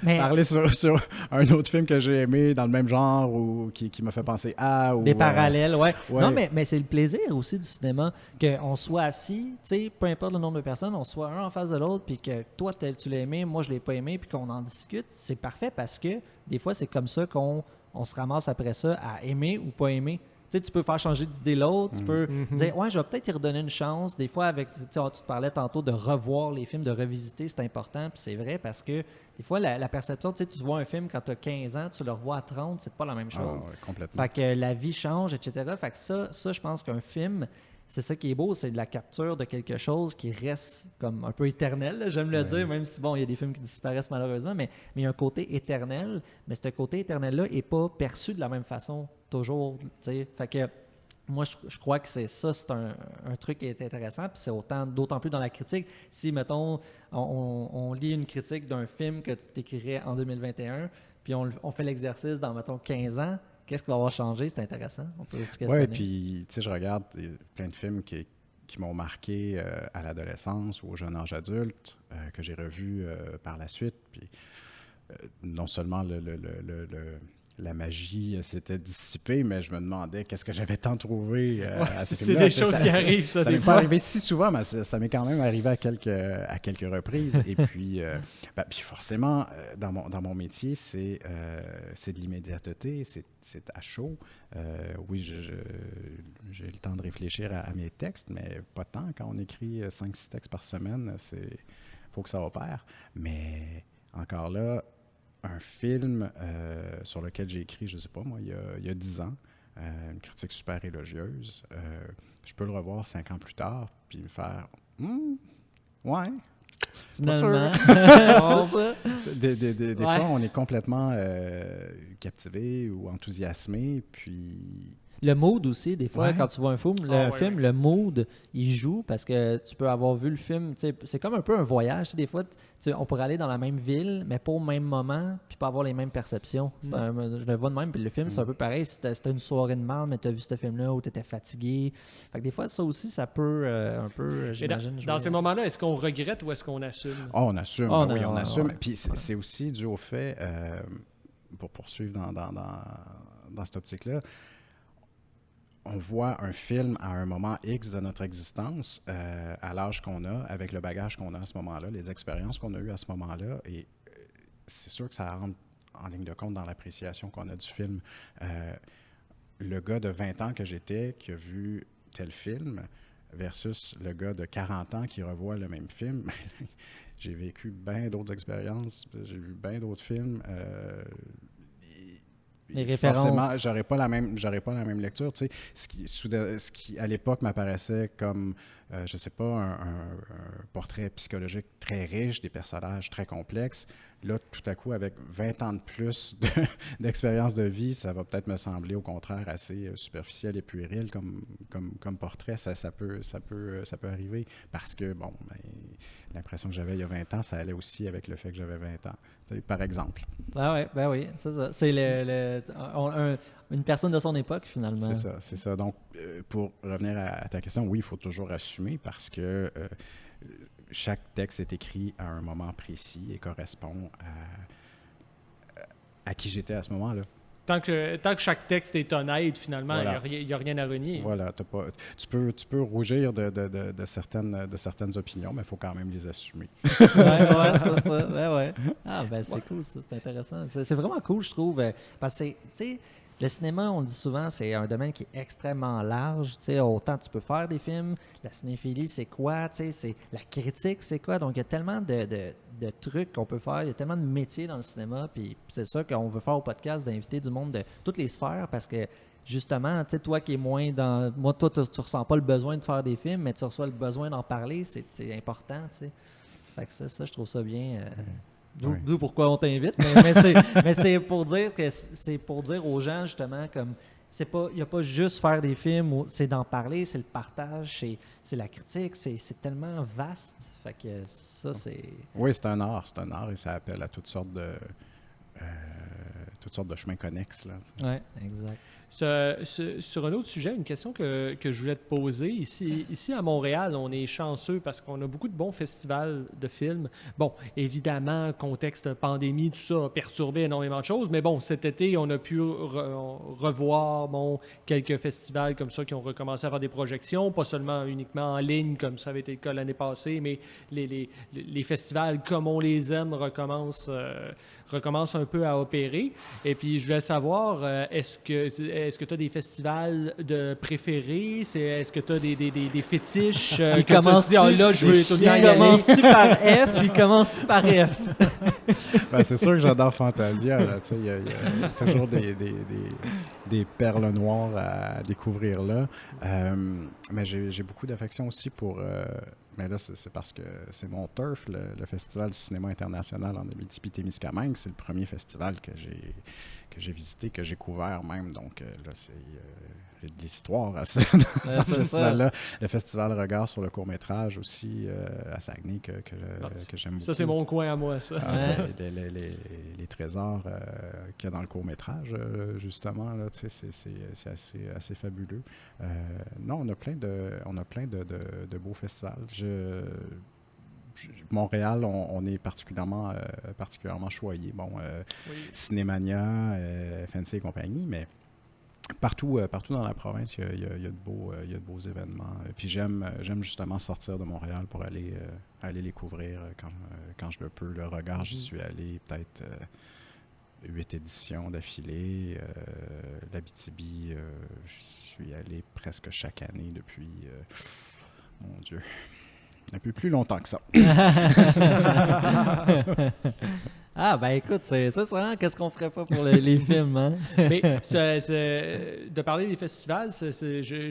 parler sur un autre film que j'ai aimé dans le même genre ou qui m'a fait penser à... Des parallèles, ouais. Non, mais c'est le plaisir aussi du cinéma, qu'on soit assis, tu sais, sais, peu importe le nombre de personnes, on soit un en face de l'autre, puis que toi, tu l'as aimé, moi, je l'ai pas aimé, puis qu'on en discute, c'est parfait parce que des fois, c'est comme ça qu'on se ramasse après ça à aimer ou pas aimer. Tu sais, tu peux faire changer d'idée l'autre, tu peux dire, ouais, je vais peut-être y redonner une chance. Des fois, tu te parlais tantôt de revoir les films, de revisiter, c'est important, puis c'est vrai parce que des fois, la perception, tu vois un film quand tu as 15 ans, tu le revois à 30, c'est pas la même chose. Ah, ouais, complètement. Fait que la vie change, etc. Fait que ça, je pense qu'un film, c'est ça qui est beau, c'est de la capture de quelque chose qui reste comme un peu éternel, là, j'aime le dire, même si, bon, il y a des films qui disparaissent malheureusement, mais il y a un côté éternel, mais ce côté éternel-là n'est pas perçu de la même façon, toujours, tu sais. Fait que moi, je crois que c'est un truc qui est intéressant, puis c'est d'autant plus dans la critique. Si, mettons, on lit une critique d'un film que tu t'écrirais en 2021, puis on fait l'exercice dans, mettons, 15 ans, qu'est-ce qui va avoir changé? C'est intéressant. On peut se questionner. Oui, puis, tu sais, je regarde plein de films qui m'ont marqué à l'adolescence ou au jeune âge adulte, que j'ai revus par la suite. Puis, non seulement la magie s'était dissipée, mais je me demandais qu'est-ce que j'avais tant trouvé à ces films-là. C'est des choses qui arrivent, ça, ça des m'est fois. pas arrivé si souvent, mais ça m'est quand même arrivé à quelques reprises. Et puis, puis forcément, dans mon métier, c'est de l'immédiateté, c'est à chaud. Oui, j'ai le temps de réfléchir à mes textes, mais pas tant. Quand on écrit 5-6 textes par semaine, il faut que ça opère. Mais encore là, un film sur lequel j'ai écrit, je ne sais pas moi, il y a 10 ans, une critique super élogieuse. Je peux le revoir 5 ans plus tard, puis me faire ouais. Finalement, c'est ça. Des fois, on est complètement captivé ou enthousiasmé, puis... Le mood aussi, des fois, Ouais. quand tu vois un film, le mood, il joue parce que tu peux avoir vu le film. C'est comme un peu un voyage. Des fois, on pourrait aller dans la même ville, mais pas au même moment, puis pas avoir les mêmes perceptions. Je le vois de même. Puis le film, c'est un peu pareil. Si c'était une soirée de mal, mais tu as vu ce film-là où tu étais fatigué. Fait que des fois, ça aussi, ça peut un peu, j'imagine. Dans ces moments-là, est-ce qu'on regrette ou est-ce qu'on assume? Oh, on assume. Oh, oui, non, on assume. ouais. Puis c'est aussi dû au fait, pour poursuivre dans cette optique-là, on voit un film à un moment X de notre existence, à l'âge qu'on a, avec le bagage qu'on a à ce moment-là, les expériences qu'on a eues à ce moment-là, et c'est sûr que ça rentre en ligne de compte dans l'appréciation qu'on a du film. Le gars de 20 ans que j'étais, qui a vu tel film, versus le gars de 40 ans qui revoit le même film, j'ai vécu bien d'autres expériences, j'ai vu bien d'autres films. Les références. Forcément, j'aurais pas la même lecture. Tu sais, ce qui à l'époque m'apparaissait comme, je sais pas, un portrait psychologique très riche, des personnages très complexes. Là, tout à coup, avec 20 ans de plus d'expérience de vie, ça va peut-être me sembler au contraire assez superficiel et puéril comme portrait. Ça peut arriver parce que, bon, l'impression que j'avais il y a 20 ans, ça allait aussi avec le fait que j'avais 20 ans, tu sais, par exemple. Ah ouais, ben oui, c'est ça. C'est une personne de son époque, finalement. C'est ça. Donc, pour revenir à ta question, oui, il faut toujours assumer parce que chaque texte est écrit à un moment précis et correspond à qui j'étais à ce moment-là. Tant que chaque texte est honnête, finalement, il Voilà. n'y a rien à renier. Voilà, tu peux rougir de certaines opinions, mais il faut quand même les assumer. ouais, c'est ça. Ouais. Ah, ben c'est cool, ça, c'est intéressant. C'est vraiment cool, je trouve, parce que, tu sais, le cinéma, on le dit souvent, c'est un domaine qui est extrêmement large. Tu sais, autant tu peux faire des films, la cinéphilie, c'est quoi? Tu sais, c'est la critique, c'est quoi? Donc, il y a tellement de trucs qu'on peut faire, il y a tellement de métiers dans le cinéma, puis c'est ça qu'on veut faire au podcast, d'inviter du monde de toutes les sphères, parce que justement, tu sais, toi qui es moins dans... Moi, toi, tu ressens pas le besoin de faire des films, mais tu reçois le besoin d'en parler, c'est important, tu sais. Fait que ça, je trouve ça bien... D'où pourquoi on t'invite, mais c'est pour dire que c'est pour dire aux gens justement comme il n'y a pas juste faire des films, c'est d'en parler, c'est le partage, c'est la critique, c'est tellement vaste. Fait que ça c'est. Oui, c'est un art et ça appelle à toutes sortes de chemins connexes là. Oui, exact. Sur un autre sujet, une question que je voulais te poser. Ici à Montréal, on est chanceux parce qu'on a beaucoup de bons festivals de films. Bon, évidemment, contexte pandémie, tout ça a perturbé énormément de choses, mais bon, cet été, on a pu revoir quelques festivals comme ça qui ont recommencé à faire des projections, pas seulement uniquement en ligne comme ça avait été le cas l'année passée, mais les festivals comme on les aime recommencent un peu à opérer. Et puis, je voulais savoir, est-ce que tu as des festivals préférés? Est-ce que tu as des fétiches? Il commence-tu par F? Il commence par F? Ben, c'est sûr que j'adore Fantasia. Là, il y a toujours des perles noires à découvrir là. Mais j'ai beaucoup d'affection aussi pour... mais là, c'est parce que c'est mon turf, le Festival du cinéma international en Abitibi-Témiscamingue. C'est le premier festival que j'ai visité, que j'ai couvert même. Donc là, j'ai de l'histoire à ça dans ce festival-là. Le Festival Regard sur le court-métrage aussi à Saguenay que j'aime beaucoup. Ça, c'est mon coin à moi, ça. Les trésors qu'il y a dans le court-métrage, justement, là, c'est assez fabuleux. Non, on a plein de beaux festivals. Montréal, on est particulièrement choyé. Bon, oui. Cinémania, Fancy et compagnie, mais partout dans la province, il y a de beaux événements. Puis j'aime justement sortir de Montréal pour aller les couvrir quand je le peux. Le Regard, j'y suis allé peut-être 8 éditions d'affilée. L'Abitibi, je suis allé presque chaque année depuis... mon Dieu... un peu plus longtemps que ça. Ah, ben écoute, c'est ça, hein? Qu'est-ce qu'on ferait pas pour les films, hein? Mais de parler des festivals,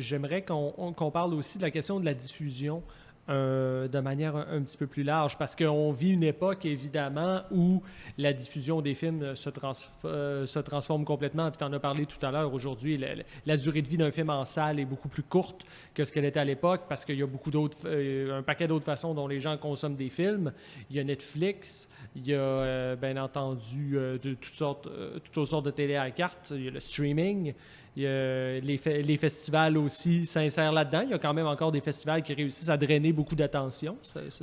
j'aimerais qu'on parle aussi de la question de la diffusion de manière un petit peu plus large, parce qu'on vit une époque, évidemment, où la diffusion des films se transforme complètement. Puis tu en as parlé tout à l'heure. Aujourd'hui, la durée de vie d'un film en salle est beaucoup plus courte que ce qu'elle était à l'époque, parce qu'il y a un paquet d'autres façons dont les gens consomment des films. Il y a Netflix, il y a, bien entendu, toutes sortes de télé à la carte. Il y a le streaming. Il y a les festivals aussi s'insèrent là-dedans. Il y a quand même encore des festivals qui réussissent à drainer beaucoup d'attention.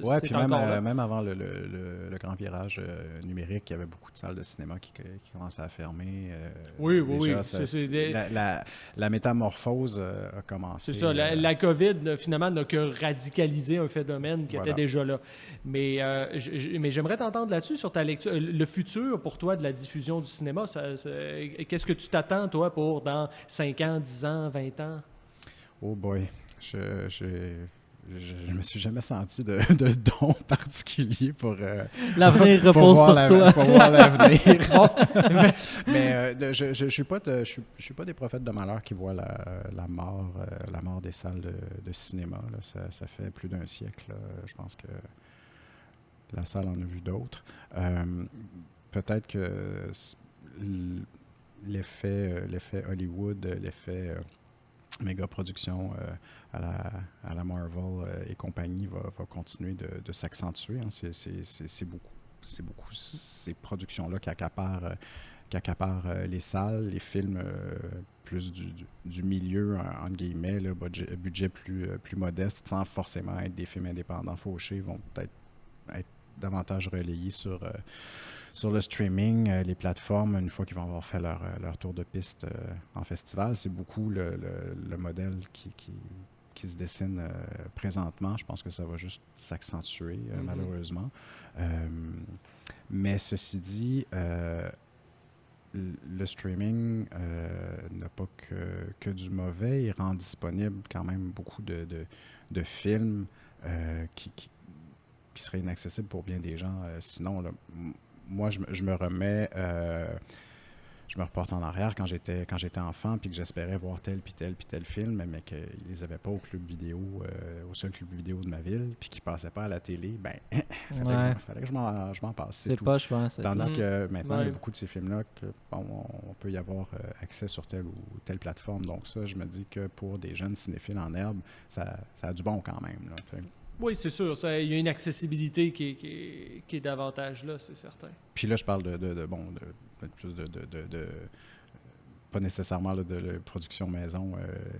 Oui, puis même avant le grand virage numérique, il y avait beaucoup de salles de cinéma qui commençaient à fermer. Oui. La métamorphose a commencé. C'est ça. La COVID, finalement, n'a que radicalisé un phénomène qui était déjà là. Mais j'aimerais t'entendre là-dessus, sur ta lecture. Le futur, pour toi, de la diffusion du cinéma, qu'est-ce que tu t'attends, toi, pour dans 5 ans, 10 ans, 20 ans? Oh boy, je me suis jamais senti de don particulier pour l'avenir repose sur toi. Pour voir l'avenir. Mais je suis pas des prophètes de malheur qui voient la mort des salles de cinéma. Là. Ça fait plus d'1 siècle. Là. Je pense que la salle en a vu d'autres. Peut-être que l'effet Hollywood, l'effet méga production à la Marvel et compagnie va continuer de s'accentuer. Hein. C'est beaucoup ces productions-là qui accaparent les salles, les films plus du milieu, entre guillemets, là, budget plus modeste, sans forcément être des films indépendants fauchés, vont peut-être être davantage relayés sur le streaming, les plateformes, une fois qu'ils vont avoir fait leur tour de piste en festival. C'est beaucoup le modèle qui se dessine présentement. Je pense que ça va juste s'accentuer, malheureusement. Mais ceci dit, le streaming n'a pas que du mauvais. Il rend disponible quand même beaucoup de films qui seraient inaccessibles pour bien des gens. Sinon, là, moi, je me remets, je me reporte en arrière quand j'étais enfant, puis que j'espérais voir tel film, mais qu'ils les avaient pas au club vidéo, au seul club vidéo de ma ville, puis qu'ils passaient pas à la télé. Ben, fallait que je m'en passe. C'est pas, je pense. Tandis que maintenant, il y a beaucoup de ces films-là que on peut y avoir accès sur telle ou telle plateforme. Donc ça, je me dis que pour des jeunes cinéphiles en herbe, ça a du bon quand même. Là, t'sais. Oui, c'est sûr. Il y a une accessibilité qui est davantage là, c'est certain. Puis là, je parle de pas nécessairement là, de production maison,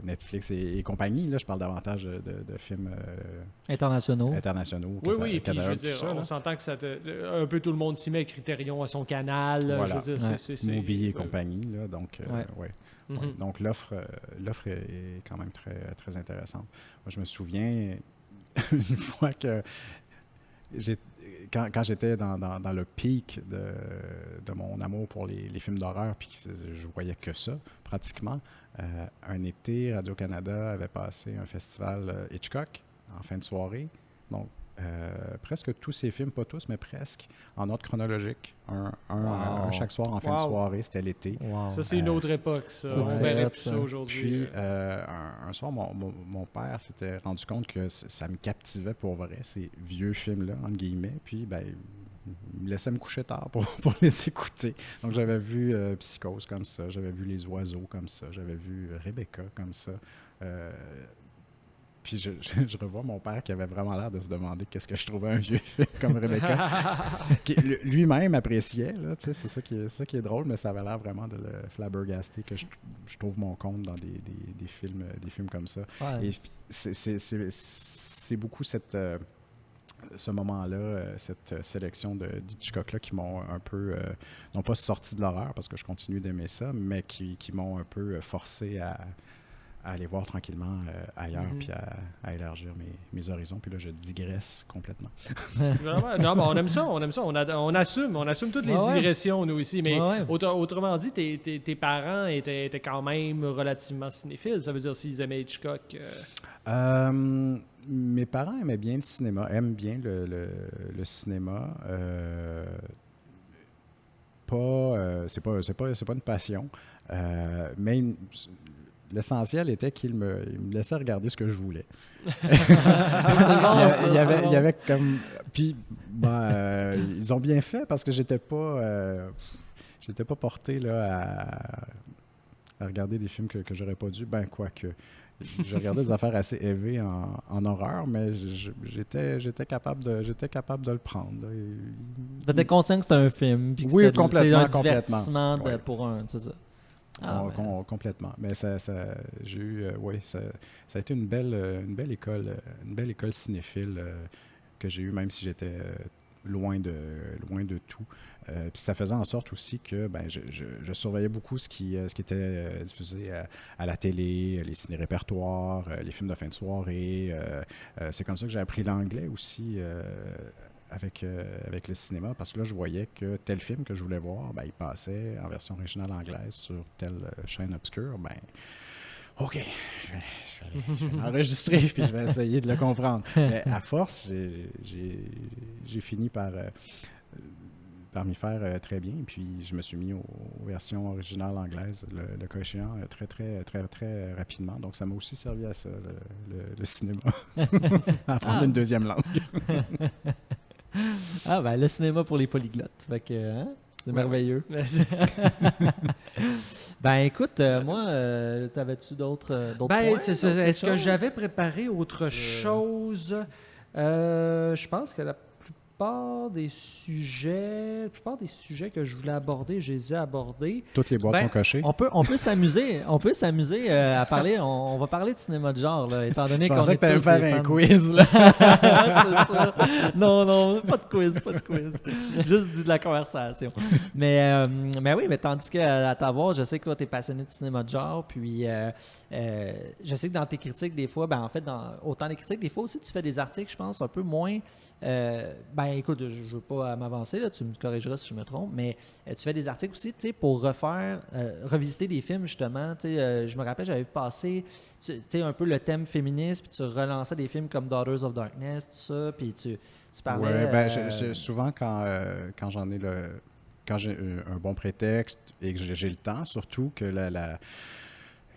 Netflix et compagnie. Là, je parle davantage de films internationaux. Oui, puis je veux dire, on s'entend que un peu tout le monde s'y met, Criterion à son canal. Voilà. Je veux dire, Moby et compagnie. Là, donc, Mm-hmm. Donc l'offre est quand même très, très intéressante. Moi, je me souviens une fois que quand j'étais dans le pic de mon amour pour les films d'horreur, puis je voyais que ça, pratiquement, un été, Radio-Canada avait passé un festival Hitchcock en fin de soirée. Donc, presque tous ces films, pas tous, mais presque, en ordre chronologique. Un chaque soir en fin de soirée, c'était l'été. Wow. Ça, c'est une autre époque, ça. On verrait plus ça aujourd'hui. Puis, un soir, mon père s'était rendu compte que ça me captivait pour vrai, ces vieux films-là, entre guillemets. Puis, ben, il me laissait me coucher tard pour les écouter. Donc, j'avais vu Psychose comme ça, j'avais vu Les Oiseaux comme ça, j'avais vu Rebecca comme ça. Puis je revois mon père qui avait vraiment l'air de se demander qu'est-ce que je trouvais un vieux film comme Rebecca. Qui lui-même appréciait, là, tu sais, c'est ça qui est drôle, mais ça avait l'air vraiment de le flabbergaster que je trouve mon compte dans des films comme ça. Ouais. Et c'est beaucoup ce moment-là, cette sélection d'Hitchcock-là qui m'ont un peu, non pas sorti de l'horreur, parce que je continue d'aimer ça, mais qui m'ont un peu forcé à aller voir tranquillement ailleurs, puis à élargir mes horizons. Puis là, je digresse complètement. Non, on aime ça. On assume toutes les digressions, nous aussi. Mais autrement dit, tes parents étaient quand même relativement cinéphiles. Ça veut dire s'ils aimaient Hitchcock. Mes parents aimaient bien le cinéma, aiment bien le cinéma. C'est pas une passion, mais l'essentiel était qu'il me laissait regarder ce que je voulais. Il y avait comme... Puis, ils ont bien fait parce que j'étais pas porté là, à regarder des films que j'aurais pas dû. Ben, quoique. Je regardais des affaires assez élevées en horreur, mais j'étais capable de le prendre. Tu étais conscient que c'était un film. Puis que oui, c'était complètement. Un divertissement pour un... C'est ça. Complètement. Mais j'ai eu, ça a été une belle école cinéphile que j'ai eue, même si j'étais loin de tout. Puis ça faisait en sorte aussi que je surveillais beaucoup ce qui était diffusé à la télé, les ciné-répertoires, les films de fin de soirée. C'est comme ça que j'ai appris l'anglais aussi. Avec le cinéma, parce que là, je voyais que tel film que je voulais voir, il passait en version originale anglaise sur telle chaîne obscure. OK, je vais l'enregistrer puis je vais essayer de le comprendre. Mais à force, j'ai fini par m'y faire très bien. Puis je me suis mis aux versions originales anglaises, le cas échéant, très, très, très, très rapidement. Donc, ça m'a aussi servi à ça, le cinéma, à apprendre une deuxième langue. Le cinéma pour les polyglottes. Fait que, c'est merveilleux. Écoute, moi, t'avais-tu d'autres points? Est-ce que j'avais préparé autre chose? Je pense que la plupart des sujets que je voulais aborder, je les ai abordés. Toutes les boîtes sont cochées. On peut s'amuser à parler. On va parler de cinéma de genre, là, étant donné qu'on est tous des fans. Je pensais que tu allais faire un quiz, là. C'est ça. Non, pas de quiz. Juste de la conversation. Mais oui, mais tandis qu'à t'avoir, je sais que toi, tu es passionné de cinéma de genre, puis je sais que dans tes critiques, des fois, dans autant les critiques, des fois aussi, tu fais des articles, je pense, un peu moins... écoute, je ne veux pas m'avancer, là, tu me corrigeras si je me trompe, mais tu fais des articles aussi, tu sais, pour revisiter des films, justement. Tu sais, je me rappelle, j'avais passé, tu sais, un peu le thème féministe, puis tu relançais des films comme Daughters of Darkness, tout ça, puis tu parlais... Oui, souvent, quand j'ai un bon prétexte et que j'ai le temps, surtout que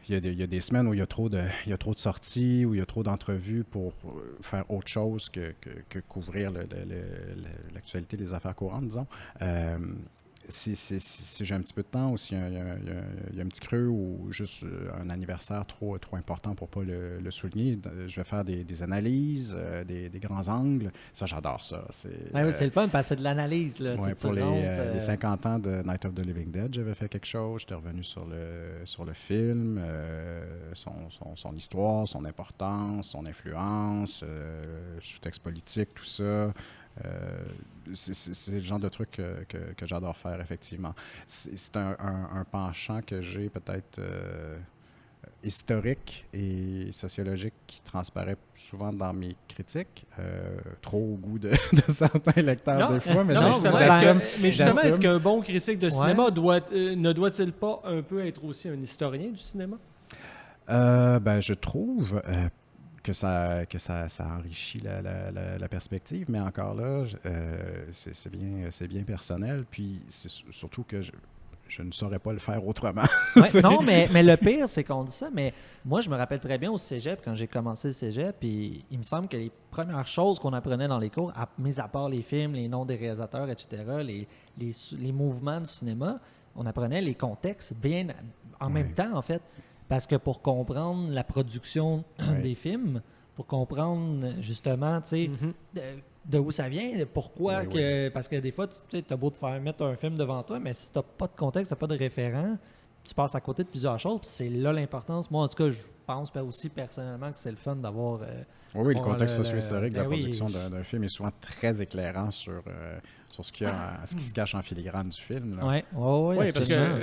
il y a des semaines où il y a trop de sorties, où il y a trop d'entrevues pour faire autre chose que couvrir l'actualité des affaires courantes, disons. si j'ai un petit peu de temps ou s'il y a un petit creux ou juste un anniversaire trop important pour ne pas le souligner, je vais faire des analyses, des grands angles. Ça, j'adore ça. C'est le fun parce que c'est de l'analyse. Là, pour les 50 ans de Night of the Living Dead, j'avais fait quelque chose. J'étais revenu sur le film, son histoire, son importance, son influence, sous-texte politique, tout ça. C'est le genre de truc que j'adore faire, effectivement. C'est un penchant que j'ai peut-être historique et sociologique qui transparaît souvent dans mes critiques, trop au goût de certains lecteurs des fois, mais j'assume. Mais justement, est-ce qu'un bon critique de cinéma ne doit-il pas un peu être aussi un historien du cinéma? Je trouve... que ça enrichit la perspective, mais encore là, c'est bien personnel, puis c'est surtout que je ne saurais pas le faire autrement. Non, mais le pire, c'est qu'on dit ça, mais moi, je me rappelle très bien au cégep, quand j'ai commencé le cégep, puis il me semble que les premières choses qu'on apprenait dans les cours, mis à part les films, les noms des réalisateurs, etc., les mouvements du cinéma, on apprenait les contextes bien en même temps, en fait. Parce que pour comprendre la production des films, pour comprendre justement, tu sais, de où ça vient, pourquoi parce que des fois, tu as beau te faire mettre un film devant toi, mais si tu n'as pas de contexte, tu n'as pas de référent, tu passes à côté de plusieurs choses, puis c'est là l'importance. Moi, en tout cas, je pense aussi personnellement que c'est le fun d'avoir... le contexte socio-historique de la production d'un film est souvent très éclairant sur ce qu'il y a, ce qui se cache en filigrane du film. Oui,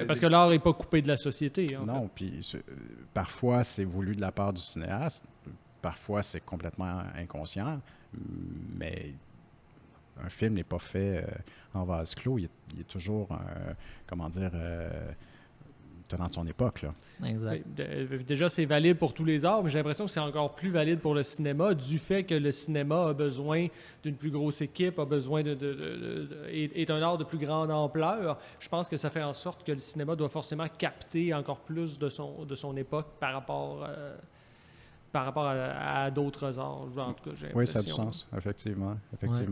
parce que l'art n'est pas coupé de la société. Non, puis parfois c'est voulu de la part du cinéaste, parfois c'est complètement inconscient, mais un film n'est pas fait en vase clos. Il est toujours, tenant de son époque. Là. Exact. Déjà, c'est valide pour tous les arts, mais j'ai l'impression que c'est encore plus valide pour le cinéma, du fait que le cinéma a besoin d'une plus grosse équipe, a besoin est un art de plus grande ampleur. Je pense que ça fait en sorte que le cinéma doit forcément capter encore plus de son époque par rapport à d'autres arts. En tout cas, j'ai l'impression. Oui, ça a du sens, effectivement.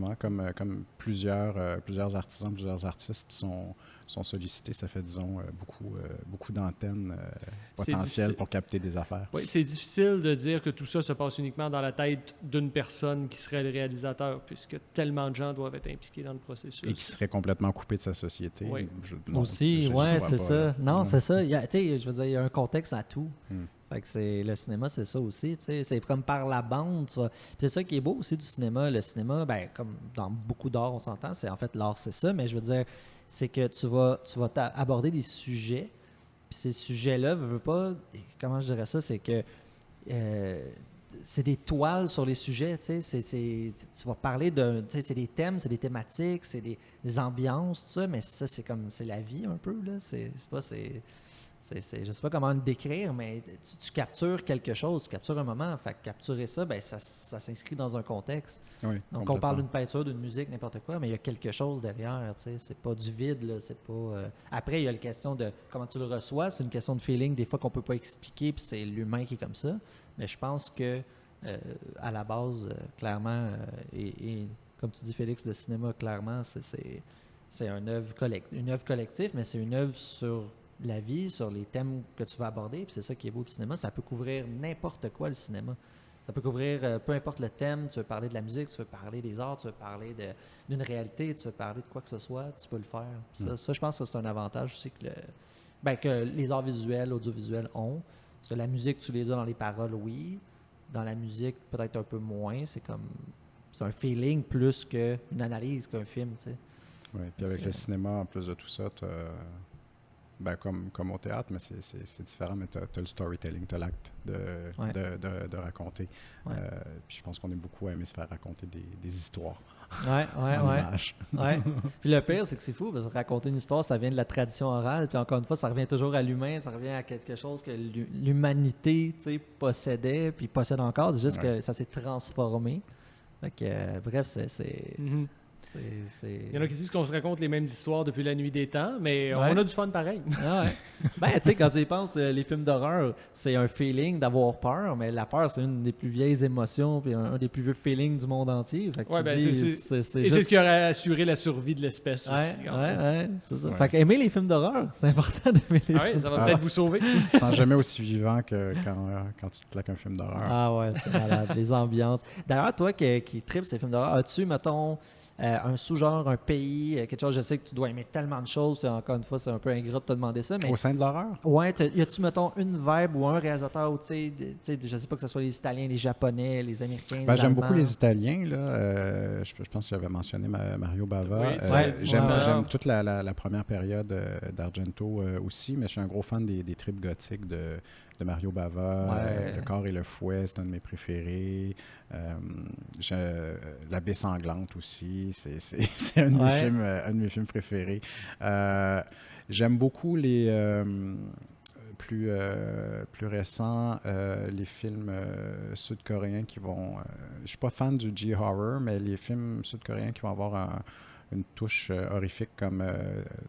Ouais. Comme plusieurs artisans, plusieurs artistes sont sollicités, ça fait, disons, beaucoup d'antennes potentielles pour capter des affaires. Oui, c'est difficile de dire que tout ça se passe uniquement dans la tête d'une personne qui serait le réalisateur, puisque tellement de gens doivent être impliqués dans le processus. Et qui serait complètement coupé de sa société. Oui. C'est ça. Non, c'est ça. Je veux dire, il y a un contexte à tout. Fait que le cinéma, c'est ça aussi, tu sais, c'est comme par la bande, ça. Puis c'est ça qui est beau aussi du cinéma. Le cinéma, comme dans beaucoup d'art, on s'entend, c'est en fait l'art, c'est ça, mais je veux dire, c'est que tu vas aborder des sujets, puis ces sujets-là, veux pas, comment je dirais ça, c'est que c'est des toiles sur les sujets, tu sais, tu vas parler tu sais, c'est des thèmes, c'est des thématiques, c'est des ambiances, tout ça, mais ça, c'est la vie un peu, là, je ne sais pas comment le décrire, mais tu captures quelque chose, tu captures un moment. Fait que capturer ça, ça s'inscrit dans un contexte. Oui, donc, on parle d'une peinture, d'une musique, n'importe quoi, mais il y a quelque chose derrière. C'est pas du vide. Là, c'est pas, Après, il y a la question de comment tu le reçois. C'est une question de feeling, des fois, qu'on ne peut pas expliquer, puis c'est l'humain qui est comme ça. Mais je pense que à la base, clairement, et comme tu dis, Félix, le cinéma, clairement, c'est une œuvre collective, mais c'est une œuvre sur la vie, sur les thèmes que tu vas aborder, puis c'est ça qui est beau du cinéma. Ça peut couvrir n'importe quoi, le cinéma. Ça peut couvrir peu importe le thème. Tu veux parler de la musique, tu veux parler des arts, tu veux parler d'une réalité, tu veux parler de quoi que ce soit, tu peux le faire. Ça, je pense que c'est un avantage aussi que les arts visuels, audiovisuels ont. Parce que la musique, tu les as dans les paroles, oui. Dans la musique, peut-être un peu moins. C'est un feeling plus qu'une analyse qu'un film, tu sais. Oui, puis avec le cinéma, en plus de tout ça, comme au théâtre, mais c'est différent, mais tu as le storytelling, tu as l'acte de raconter. Ouais. Puis je pense qu'on est beaucoup à aimer se faire raconter des histoires. Ouais. Puis le pire, c'est que c'est fou, parce que raconter une histoire, ça vient de la tradition orale, puis encore une fois, ça revient toujours à l'humain, ça revient à quelque chose que l'humanité, tu sais, possédait, puis possède encore, c'est juste que ça s'est transformé. Fait que, bref, c'est... Il y en a qui disent qu'on se raconte les mêmes histoires depuis la nuit des temps, mais on a du fun pareil. Ah ouais. Ben, tu sais, quand tu y penses, les films d'horreur, c'est un feeling d'avoir peur, mais la peur, c'est une des plus vieilles émotions puis un des plus vieux feelings du monde entier. Fait que c'est ce qui aurait assuré la survie de l'espèce aussi. C'est ça. Fait qu'aimer les films d'horreur, c'est important d'aimer les films. Ça va peut-être vous sauver. Tu te sens jamais aussi vivant que quand tu te claques un film d'horreur. Ah ouais, c'est malade, les ambiances. D'ailleurs, toi qui tripes ces films d'horreur, as-tu, mettons, un sous-genre, un pays, quelque chose, je sais que tu dois aimer tellement de choses, encore une fois, c'est un peu ingrat de te demander ça, mais... Au sein de l'horreur? Ouais, y a-tu, mettons, une vibe ou un réalisateur, tu sais, je sais pas que ce soit les Italiens, les Japonais, les Américains, les j'aime Allemands. beaucoup les Italiens, là. Je pense que j'avais mentionné Mario Bava. Oui, j'aime toute la première période d'Argento aussi, mais je suis un gros fan des tripes gothiques de Mario Bava. Le corps et le fouet, c'est un de mes préférés. La baie sanglante aussi, c'est un de mes films préférés. J'aime beaucoup les plus récents, les films sud-coréens qui vont... je suis pas fan du G-horror, mais les films sud-coréens qui vont avoir une touche horrifique comme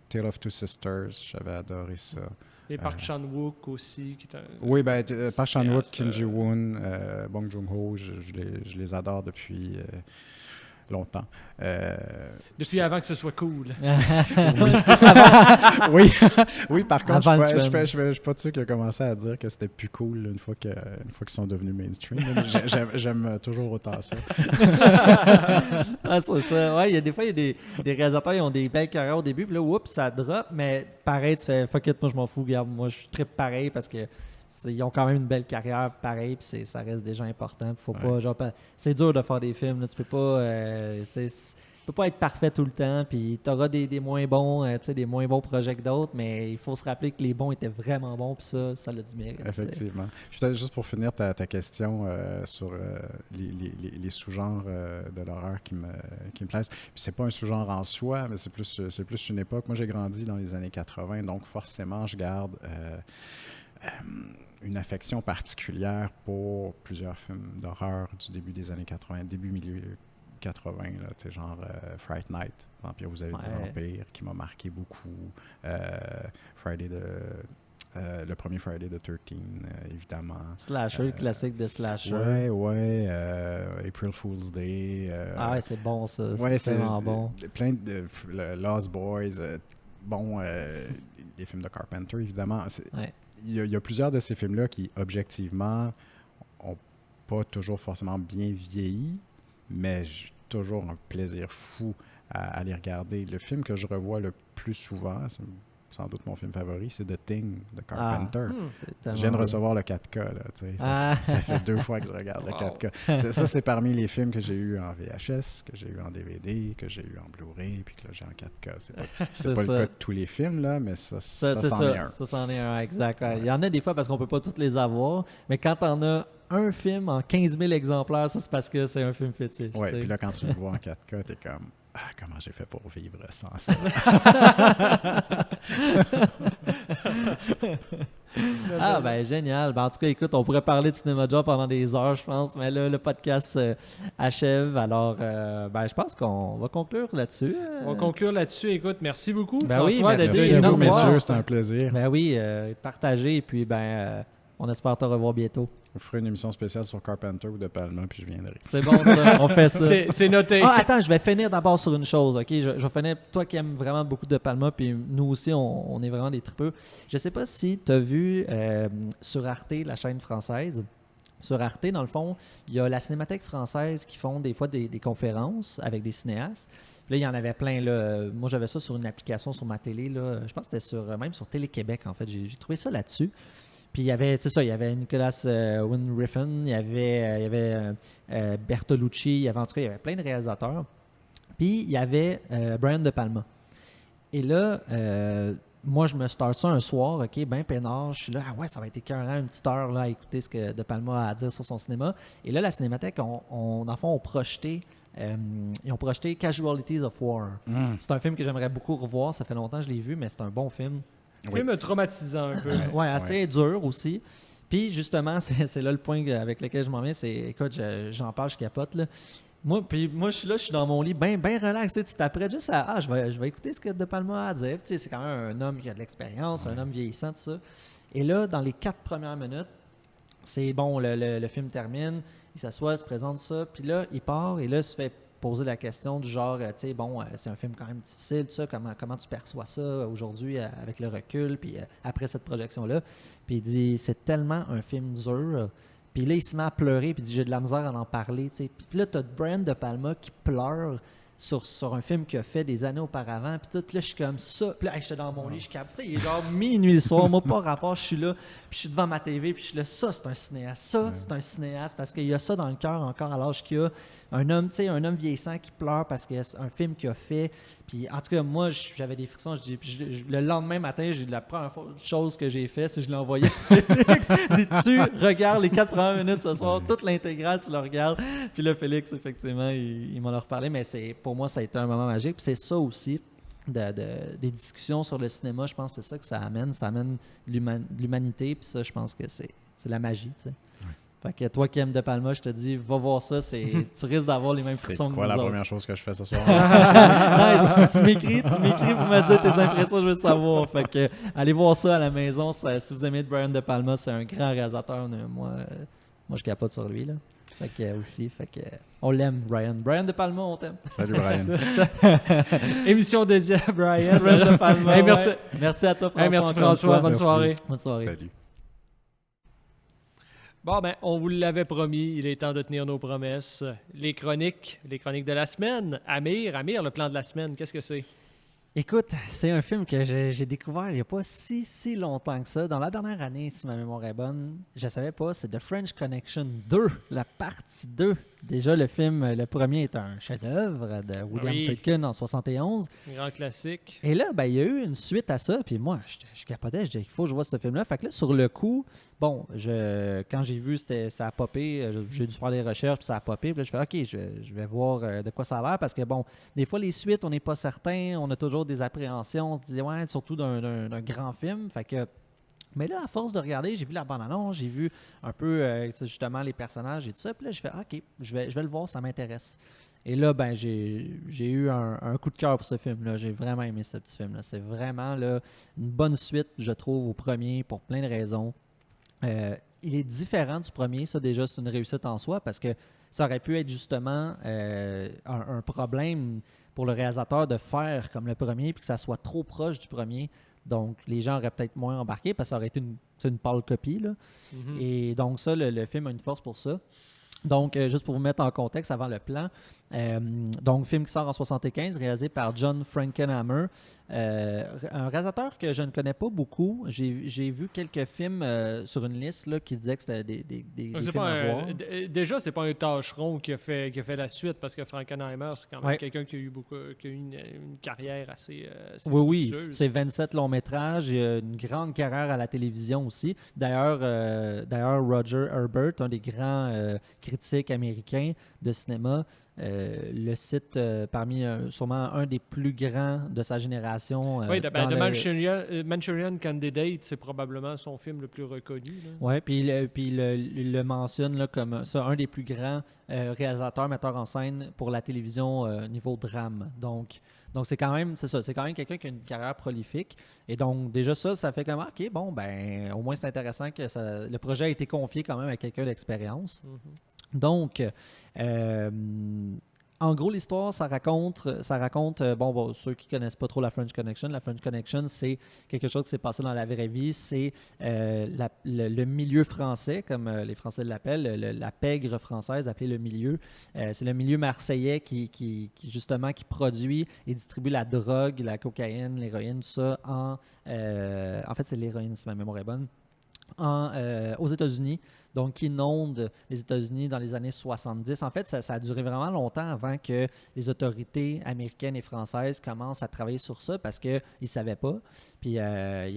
Tale of Two Sisters, j'avais adoré ça. Et Park Chan-wook aussi. Qui est un, oui, Park Chan-wook, Kim Ji-woon, Bong Joon-ho, je les adore depuis longtemps. Depuis avant que ce soit cool. oui, par contre, je suis pas sûr qu'il a commencé à dire que c'était plus cool une fois qu'ils sont devenus mainstream. J'aime toujours autant ça. C'est ça. Ouais, des fois, il y a des réalisateurs qui ont des belles carrières au début, puis là, oups, ça drop, mais pareil, tu fais fuck it, moi je m'en fous, regarde, moi je suis très pareil parce que ils ont quand même une belle carrière pareil, puis ça reste des gens importants. Faut pas, c'est dur de faire des films, là, tu peux pas être parfait tout le temps, puis tu auras des moins bons, des moins bons projets que d'autres, mais il faut se rappeler que les bons étaient vraiment bons, puis ça a du mérite. Effectivement. Peut-être juste pour finir ta question sur les sous-genres de l'horreur qui me plaisent. Puis c'est pas un sous-genre en soi, mais c'est plus une époque. Moi, j'ai grandi dans les années 80, donc forcément, je garde une affection particulière pour plusieurs films d'horreur du début des années 80, milieu 80, là, genre Fright Night, Vampire, vous avez dit Vampire, qui m'a marqué beaucoup. Le premier Friday the 13, évidemment. Slasher, le classique de Slasher. April Fool's Day. C'est bon ça, c'est vraiment bon. Plein de Lost Boys, les films de Carpenter, évidemment. Il y a plusieurs de ces films-là qui, objectivement, n'ont pas toujours forcément bien vieilli, mais j'ai toujours un plaisir fou à les regarder. Le film que je revois le plus souvent, c'est sans doute mon film favori, c'est The Thing de Carpenter. Je viens de recevoir le 4K. Là, ça fait 2 fois que je regarde le 4K. Ça, c'est parmi les films que j'ai eu en VHS, que j'ai eu en DVD, que j'ai eu en Blu-ray, puis que là, j'ai en 4K. C'est pas le cas de tous les films, là, mais ça c'en est un. Ça, c'en est un, exact. Il y en a des fois parce qu'on peut pas tous les avoir, mais quand t'en as un film en 15 000 exemplaires, ça, c'est parce que c'est un film fétiche. Oui, puis là, quand tu le vois en 4K, t'es comme... comment j'ai fait pour vivre sans ça? Génial. En tout cas, écoute, on pourrait parler de Cinéma Job pendant des heures, je pense, mais là, le podcast achève. Alors, je pense qu'on va conclure là-dessus. On va conclure là-dessus. Écoute, merci beaucoup, François, d'être venu. Merci à vous, messieurs. C'était un plaisir. Partagez et puis, on espère te revoir bientôt. Je ferai une émission spéciale sur Carpenter ou De Palma, puis je viendrai. C'est bon, ça. On fait ça. C'est noté. Attends, je vais finir d'abord sur une chose, OK? Je vais finir, toi qui aimes vraiment beaucoup De Palma, puis nous aussi, on est vraiment des tripeux. Je sais pas si tu as vu sur Arte, la chaîne française. Sur Arte, dans le fond, il y a la Cinémathèque française qui font des fois des conférences avec des cinéastes. Puis là, il y en avait plein. Là. Moi, j'avais ça sur une application sur ma télé. Là. Je pense que c'était même sur Télé-Québec, en fait. J'ai trouvé ça là-dessus. Puis il y avait Nicolas Winding-Refn, il y avait Bertolucci, il y avait plein de réalisateurs. Puis il y avait Brian De Palma. Et là, moi, je me starte ça un soir, OK, ben peinard, je suis là, ça va être écœurant, une petite heure là, à écouter ce que De Palma a à dire sur son cinéma. Et là, la Cinémathèque, dans le fond, ils ont projeté Casualties of War. C'est un film que j'aimerais beaucoup revoir, ça fait longtemps que je l'ai vu, mais c'est un bon film. Film traumatisant un peu. Assez dur aussi. Puis justement, c'est là le point avec lequel je m'en viens, c'est, écoute, j'en parle, je capote, là. Moi, je suis là, je suis dans mon lit, bien relax. Tu t'apprêtes juste à je vais écouter ce que De Palma a à dire. C'est quand même un homme qui a de l'expérience, un homme vieillissant, tout ça. Et là, dans les 4 premières minutes, c'est bon, le film termine, il s'assoit, il se présente ça, puis là, il part et là, il se fait poser la question du genre, c'est un film quand même difficile, tout ça, comment tu perçois ça aujourd'hui avec le recul, puis après cette projection-là. Puis il dit, c'est tellement un film dur. Puis là, il se met à pleurer, puis il dit, j'ai de la misère à en parler, tu sais. Puis là, t'as Brian De Palma qui pleure sur un film qu'il a fait des années auparavant, puis tout, là, je suis comme ça. Puis là, j'étais dans mon lit, je capte, il est genre minuit le soir, moi, pas rapport, je suis là, puis je suis devant ma TV, puis je suis là, ça, c'est un cinéaste, c'est un cinéaste, parce qu'il y a ça dans le cœur encore à l'âge qu'il a. Un homme vieillissant qui pleure parce que c'est un film qu'il a fait. Puis en tout cas, moi, j'avais des frissons. Le lendemain matin, la première chose que j'ai fait, c'est que je l'ai envoyé à Félix. Tu regardes les 4 premières minutes ce soir, toute l'intégrale, tu le regardes. Puis là, Félix, effectivement, il m'en a reparlé. Mais pour moi, ça a été un moment magique. Puis c'est ça aussi, des discussions sur le cinéma. Je pense que c'est ça que ça amène. Ça amène l'humanité. Puis ça, je pense que c'est la magie, tu sais. Fait que toi qui aimes De Palma, je te dis, va voir ça, tu risques d'avoir les mêmes frissons que nous autres. C'est quoi la première chose que je fais ce soir? Tu m'écris pour me dire tes impressions, je veux savoir. Fait que allez voir ça à la maison. Si vous aimez Brian De Palma, c'est un grand réalisateur. Moi, je capote sur lui, là. Fait que on l'aime, Brian. Brian De Palma, on t'aime. Salut, Brian. Émission dédiée à Brian. Brian De Palma. Hey, merci. Merci à toi, François. Merci, François. Bonne soirée. Bonne soirée. Salut. Bon, on vous l'avait promis, il est temps de tenir nos promesses. Les chroniques de la semaine. Amir, le plan de la semaine, qu'est-ce que c'est? Écoute, c'est un film que j'ai découvert il n'y a pas si longtemps que ça. Dans la dernière année, si ma mémoire est bonne, je ne savais pas, c'est The French Connection 2, la partie 2. Déjà, le premier est un chef-d'œuvre de William Friedkin en 71. Grand classique. Et là, il y a eu une suite à ça, puis moi, je capotais, je disais qu'il faut que je vois ce film-là. Fait que là, sur le coup, quand j'ai vu, ça a popé, j'ai dû faire des recherches, puis ça a popé, puis là, je fais, OK, je vais voir de quoi ça a l'air, parce que des fois, les suites, on n'est pas certain, on a toujours des appréhensions, on se dit, ouais, surtout d'un grand film, fait que... Mais là, à force de regarder, j'ai vu la bande-annonce, j'ai vu un peu justement les personnages et tout ça. Puis là, je fais OK, je vais le voir, ça m'intéresse. Et là, j'ai eu un coup de cœur pour ce film-là. J'ai vraiment aimé ce petit film-là. C'est vraiment là, une bonne suite, je trouve, au premier pour plein de raisons. Il est différent du premier. Ça, déjà, c'est une réussite en soi parce que ça aurait pu être justement un problème pour le réalisateur de faire comme le premier puis que ça soit trop proche du premier. Donc, les gens auraient peut-être moins embarqué parce que ça aurait été une pâle copie. Là. Mm-hmm. Et donc, ça, le film a une force pour ça. Donc, juste pour vous mettre en contexte avant le plan, donc, film qui sort en 1975, réalisé par John Frankenheimer, un réalisateur que je ne connais pas beaucoup. J'ai vu quelques films sur une liste là, qui disaient que c'était des films à voir. Déjà, c'est pas un tâcheron qui a fait la suite, parce que Frankenheimer, c'est quand même quelqu'un qui a eu une carrière assez oui, c'est 27 longs métrages, une grande carrière à la télévision aussi. D'ailleurs, Roger Ebert, un des grands critiques américains de cinéma, le cite parmi sûrement un des plus grands de sa génération. Manchurian Candidate, c'est probablement son film le plus reconnu. Oui, puis il le mentionne là, comme ça, un des plus grands réalisateurs, metteurs en scène pour la télévision niveau drame. Donc c'est quand même quelqu'un qui a une carrière prolifique. Et donc déjà ça fait comme OK, au moins c'est intéressant que le projet a été confié quand même à quelqu'un d'expérience. Mm-hmm. Donc, en gros, l'histoire, ça raconte ceux qui connaissent pas trop la French Connection, c'est quelque chose qui s'est passé dans la vraie vie. C'est le milieu français, comme les Français l'appellent, la pègre française appelée le milieu. C'est le milieu marseillais qui justement qui produit et distribue la drogue, la cocaïne, l'héroïne, tout ça en fait, c'est l'héroïne si ma mémoire est bonne. Aux États-Unis, donc qui inonde les États-Unis dans les années 70. En fait, ça a duré vraiment longtemps avant que les autorités américaines et françaises commencent à travailler sur ça parce qu'ils ne savaient pas. Puis il y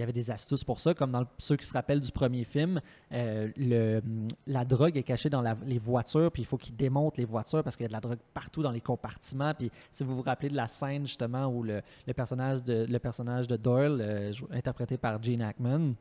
avait des astuces pour ça, comme dans ceux qui se rappellent du premier film, la drogue est cachée dans les voitures, puis il faut qu'ils démontent les voitures parce qu'il y a de la drogue partout dans les compartiments. Puis si vous vous rappelez de la scène justement où le personnage de Doyle, interprété par Gene Hackman,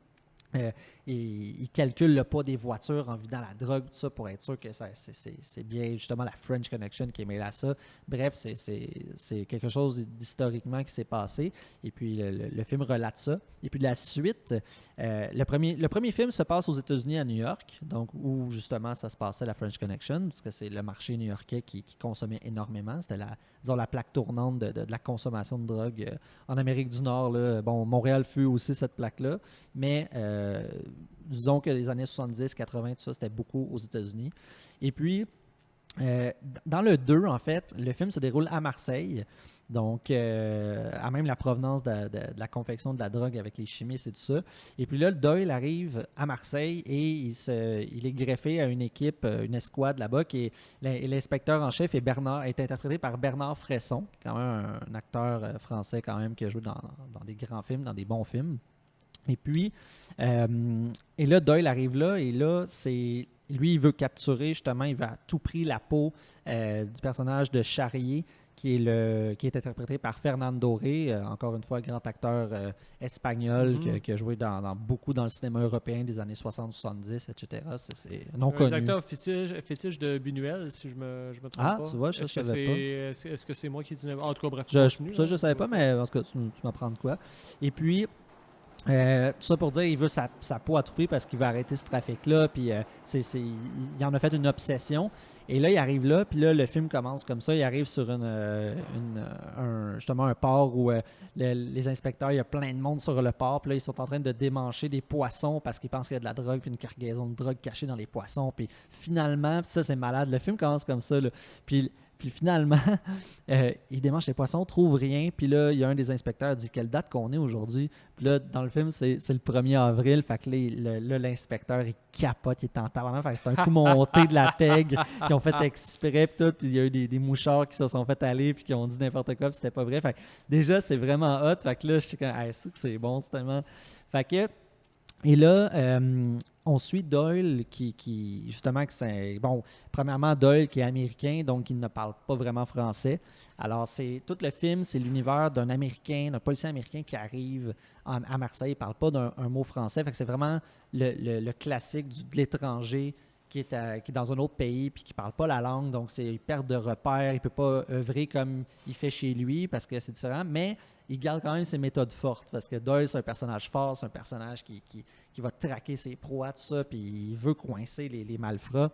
il calcule le poids des voitures en vidant la drogue, tout ça, pour être sûr que c'est bien justement la French Connection qui est mêlée à ça. Bref, c'est quelque chose d'historiquement qui s'est passé. Et puis, le film relate ça. Et puis, la suite, le premier film se passe aux États-Unis, à New York, donc où justement ça se passait, la French Connection, parce que c'est le marché new-yorkais qui consommait énormément. C'était la plaque tournante de la consommation de drogue en Amérique du Nord. Là. Bon, Montréal fut aussi cette plaque-là, mais disons que les années 70, 80, tout ça, c'était beaucoup aux États-Unis. Et puis, dans le 2, en fait, le film se déroule à Marseille. Donc, à même la provenance de la confection de la drogue avec les chimistes et tout ça. Et puis là, Doyle arrive à Marseille et il est greffé à une équipe, une escouade là-bas, qui est l'inspecteur en chef est interprété par Bernard Fresson, quand même un acteur français quand même qui a joué dans des grands films, dans des bons films. Et puis, et là, Doyle arrive là, et là, lui, il veut capturer, justement, il veut à tout prix la peau du personnage de Charrier, qui est interprété par Fernando Rey, encore une fois, grand acteur espagnol qui a joué beaucoup dans le cinéma européen des années 60-70, etc. C'est non connu. Acteur fétiche de Buñuel, si je me trompe pas. Ah, tu vois, je ne savais pas. Est-ce que c'est moi qui dis... En tout cas, bref. Ça, je ne savais pas, mais en tout cas, tu m'apprends de quoi. Et puis... tout ça pour dire, il veut sa peau à tout prix parce qu'il veut arrêter ce trafic-là, puis il en a fait une obsession. Et là, il arrive là, puis là, le film commence comme ça. Il arrive sur justement un port où les inspecteurs, il y a plein de monde sur le port, puis là, ils sont en train de démancher des poissons parce qu'ils pensent qu'il y a de la drogue, puis une cargaison de drogue cachée dans les poissons. Puis finalement, ça, c'est malade. Le film commence comme ça, là. Puis finalement, il démange les poissons, trouve rien. Puis là, il y a un des inspecteurs qui dit quelle date qu'on est aujourd'hui. Puis là, dans le film, c'est le 1er avril. Fait que là, l'inspecteur, il capote, il est en tabarnak. Fait que c'est un coup monté de la peg qui ont fait exprès. Puis tout. Puis il y a eu des mouchards qui se sont fait aller puis qui ont dit n'importe quoi. Puis c'était pas vrai. Fait que déjà, c'est vraiment hot. Fait que là, je suis comme, c'est bon, c'est tellement... Fait que... Et là, on suit Doyle qui justement, que c'est... Bon, premièrement, Doyle qui est américain, donc il ne parle pas vraiment français. Alors, tout le film, c'est l'univers d'un Américain, d'un policier américain qui arrive à Marseille. Il ne parle pas d'un mot français. Fait que c'est vraiment le classique de l'étranger qui est dans un autre pays puis qui ne parle pas la langue. Donc, il perd de repères. Il ne peut pas œuvrer comme il fait chez lui parce que c'est différent. Mais il garde quand même ses méthodes fortes parce que Doyle, c'est un personnage fort, c'est un personnage qui va traquer ses proies, tout ça, puis il veut coincer les malfrats.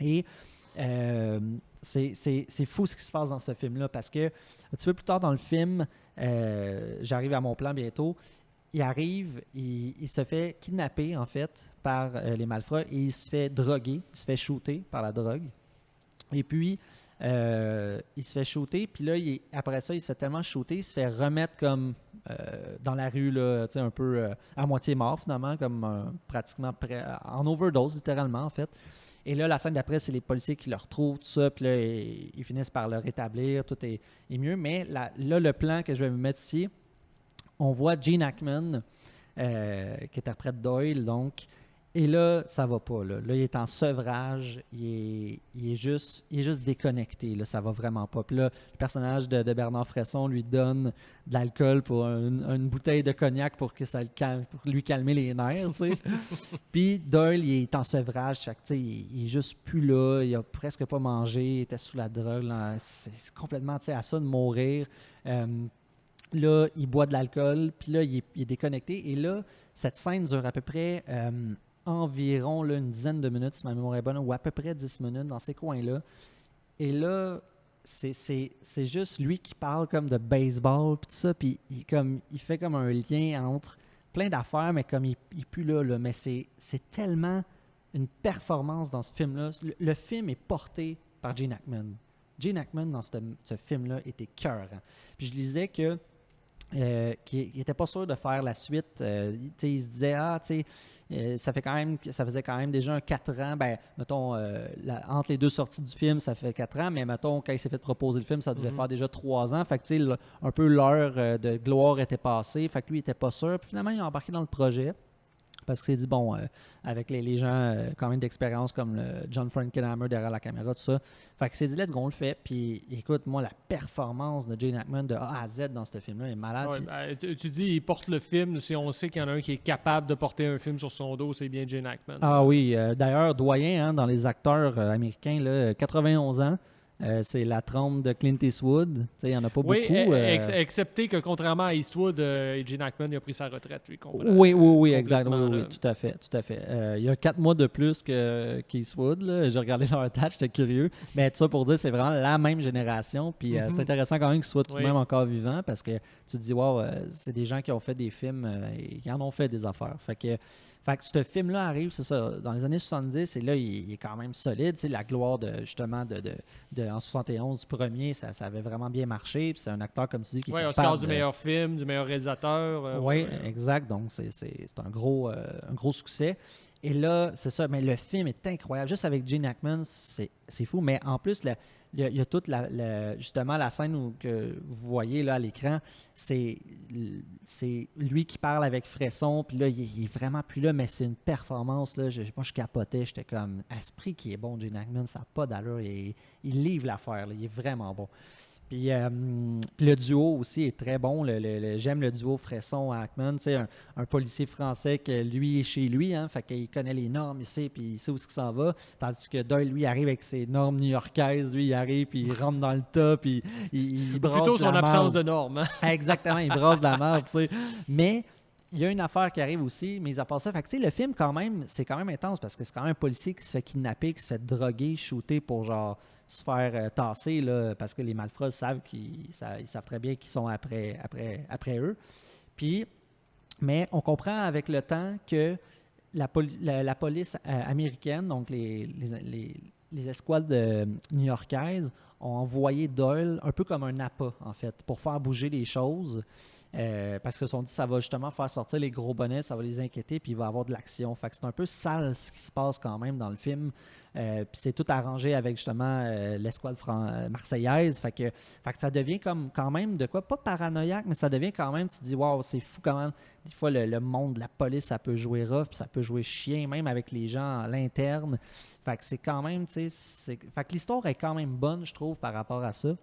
Et c'est fou ce qui se passe dans ce film-là parce que un petit peu plus tard dans le film, j'arrive à mon plan bientôt, il arrive, il se fait kidnapper en fait par les malfrats et il se fait droguer, il se fait shooter par la drogue. Et puis, il se fait shooter, puis là, après ça, il se fait tellement shooter, il se fait remettre comme dans la rue, là, un peu à moitié mort finalement, comme pratiquement en overdose, littéralement en fait. Et là, la scène d'après, c'est les policiers qui le retrouvent, tout ça, puis là, ils finissent par le rétablir, tout est mieux. Mais là, le plan que je vais me mettre ici, on voit Gene Hackman, qui interprète Doyle, donc. Et là, ça va pas. Là, il est en sevrage. Il est juste déconnecté. Là, ça va vraiment pas. Puis là, le personnage de Bernard Fresson lui donne de l'alcool pour une bouteille de cognac pour que ça pour lui calmer les nerfs. Puis Doyle, il est en sevrage. Fait que, il est juste plus là. Il a presque pas mangé. Il était sous la drogue. Là. C'est complètement à ça de mourir. Là, il boit de l'alcool. Puis là, il est déconnecté. Et là, cette scène dure à peu près... environ là, une dizaine de minutes, si ma mémoire est bonne, ou à peu près 10 minutes dans ces coins-là. Et là, c'est juste lui qui parle comme de baseball, puis tout ça, puis il fait comme un lien entre plein d'affaires, mais comme il pue là, mais c'est tellement une performance dans ce film-là. Le film est porté par Gene Hackman. Gene Hackman, dans ce film-là, était écœurant. Puis je lisais que qu'il n'était pas sûr de faire la suite. Il se disait, ça faisait quand même déjà 4 ans. Ben, mettons, entre les deux sorties du film, ça fait 4 ans, mais mettons, quand il s'est fait proposer le film, ça devait faire déjà 3 ans. Fait que, un peu l'heure de gloire était passée. Fait que lui, il n'était pas sûr. Puis finalement, il a embarqué dans le projet. Parce que c'est dit, bon, avec les gens quand même d'expérience comme John Frankenheimer derrière la caméra, tout ça. Fait que c'est dit, let's go, on le fait. Puis écoute, moi, la performance de Gene Hackman de A à Z dans ce film-là est malade. Ouais, tu dis, il porte le film. Si on sait qu'il y en a un qui est capable de porter un film sur son dos, c'est bien Gene Hackman. Ah oui, d'ailleurs, doyen dans les acteurs américains, là, 91 ans. C'est la trompe de Clint Eastwood. Il n'y en a pas beaucoup. Excepté que contrairement à Eastwood, Gene Hackman il a pris sa retraite. Lui, oui, exact. Oui, tout à fait. Il y a 4 mois de plus qu'Eastwood. J'ai regardé leur tâche, j'étais curieux. Mais tout ça pour dire, c'est vraiment la même génération. Puis c'est intéressant quand même qu'ils soient tout de même encore vivants parce que tu te dis, wow, c'est des gens qui ont fait des films et qui en ont fait des affaires. Fait que ce film-là arrive, c'est ça, dans les années 70, et là, il est quand même solide. La gloire, justement, en 71, du premier, ça avait vraiment bien marché. Puis c'est un acteur, comme tu dis, qui est capable... Oscar du meilleur film, du meilleur réalisateur. Exact. Donc, c'est un gros succès. Et là, c'est ça, mais le film est incroyable. Juste avec Gene Hackman, c'est fou. Mais en plus, il y a toute justement la scène où que vous voyez là, à l'écran, c'est lui qui parle avec Fresson, puis là, il est vraiment plus là, mais c'est une performance. Là, moi, je capotais, j'étais comme, à ce prix qui est bon, Gene Hackman, ça n'a pas d'allure, il livre l'affaire, là, il est vraiment bon. Puis le duo aussi est très bon. J'aime le duo Fresson-Hackman. Tu sais, un policier français que lui est chez lui, hein, fait qu'il connaît les normes ici, puis il sait où il s'en va. Tandis que Doyle, lui, arrive avec ses normes new-yorkaises. Lui, il arrive, puis il rentre dans le tas, puis il brasse plutôt son la absence marde. de normes. Hein? Exactement, il brasse de la merde, tu sais. Mais il y a une affaire qui arrive aussi, mais à part ça, fait que, le film, quand même, c'est quand même intense parce que c'est quand même un policier qui se fait kidnapper, qui se fait droguer, shooter pour genre se faire tasser, là, parce que les malfrats savent ils savent très bien qu'ils sont après eux. Puis, mais on comprend avec le temps que la police américaine, donc les escouades new-yorkaises, ont envoyé Doyle un peu comme un appât, en fait, pour faire bouger les choses. Parce qu'ils se sont dit ça va justement faire sortir les gros bonnets, ça va les inquiéter, puis il va y avoir de l'action. Fait que c'est un peu sale ce qui se passe quand même dans le film. Puis c'est tout arrangé avec justement l'escouade marseillaise. Fait que ça devient comme quand même de quoi, pas paranoïaque, mais ça devient quand même, tu te dis waouh, c'est fou comment des fois le monde de la police, ça peut jouer rough, puis ça peut jouer chien, même avec les gens à l'interne. Fait que c'est quand même, tu sais, fait que l'histoire est quand même bonne, je trouve, par rapport à ça.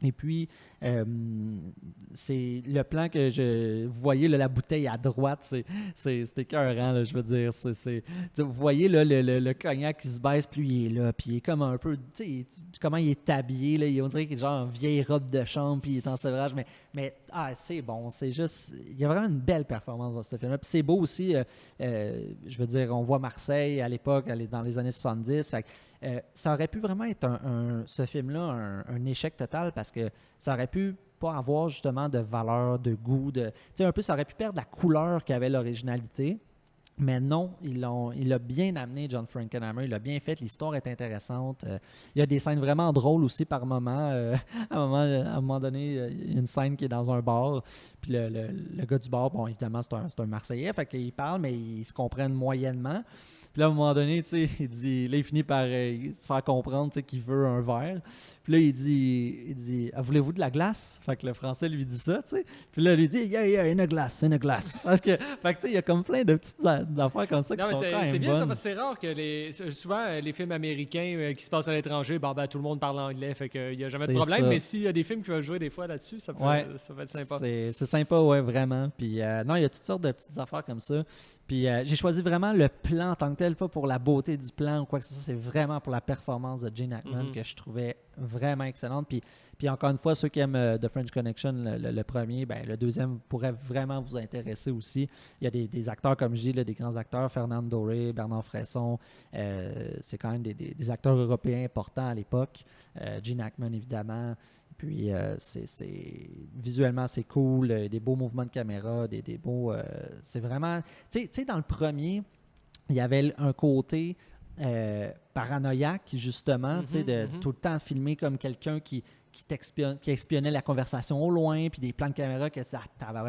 Et puis, c'est le plan que vous voyez, là, la bouteille à droite, c'est écœurant, là, je veux dire. Vous voyez là, le cognac qui se baisse, puis il est là, puis il est comme un peu, tu sais, comment il est habillé, là, on dirait qu'il est genre en vieille robe de chambre, puis il est en sevrage, mais c'est bon, c'est juste, il y a vraiment une belle performance dans ce film-là. Puis c'est beau aussi, je veux dire, on voit Marseille à l'époque, elle est dans les années 70, fait que, ça aurait pu vraiment être ce film-là un échec total parce que ça aurait pu pas avoir justement de valeur, de goût, un peu ça aurait pu perdre la couleur qu'avait l'originalité. Mais non, il a bien amené John Frankenheimer, il a bien fait, l'histoire est intéressante. Il y a des scènes vraiment drôles aussi par moment. À un moment donné, il y a une scène qui est dans un bar, puis le gars du bar, bon, évidemment, c'est un Marseillais, fait qu'il parle, mais ils se comprennent moyennement. Puis là, à un moment donné, tu sais, il finit par se faire comprendre, tu sais, qu'il veut un verre. Puis là, il dit voulez-vous de la glace? Fait que le Français lui dit ça, tu sais. Puis là, il lui dit yeah, une glace. Parce que, fait que, tu sais, il y a comme plein de petites affaires comme ça qui sont quand même c'est bien bonnes. ça, parce que c'est rare que souvent, les films américains qui se passent à l'étranger, tout le monde parle anglais, fait qu'il n'y a jamais de problème. Ça. Mais s'il y a des films qui veulent jouer des fois là-dessus, ça peut être sympa. C'est sympa, ouais, vraiment. Puis non, il y a toutes sortes de petites affaires comme ça. Puis j'ai choisi vraiment le plan en tant que tel, pas pour la beauté du plan ou quoi que ce soit, c'est vraiment pour la performance de Gene Hackman que je trouvais vraiment excellente. Puis encore une fois, ceux qui aiment The French Connection, le premier, le deuxième pourrait vraiment vous intéresser aussi. Il y a des acteurs, comme je dis, des grands acteurs, Fernand Doré, Bernard Fresson, c'est quand même des acteurs européens importants à l'époque. Gene Hackman, évidemment. Puis visuellement, c'est cool, des beaux mouvements de caméra, des beaux... c'est vraiment... Tu sais, dans le premier, il y avait un côté paranoïaque, justement, tu sais, de tout le temps filmer comme quelqu'un qui espionnait la conversation au loin, puis des plans de caméra que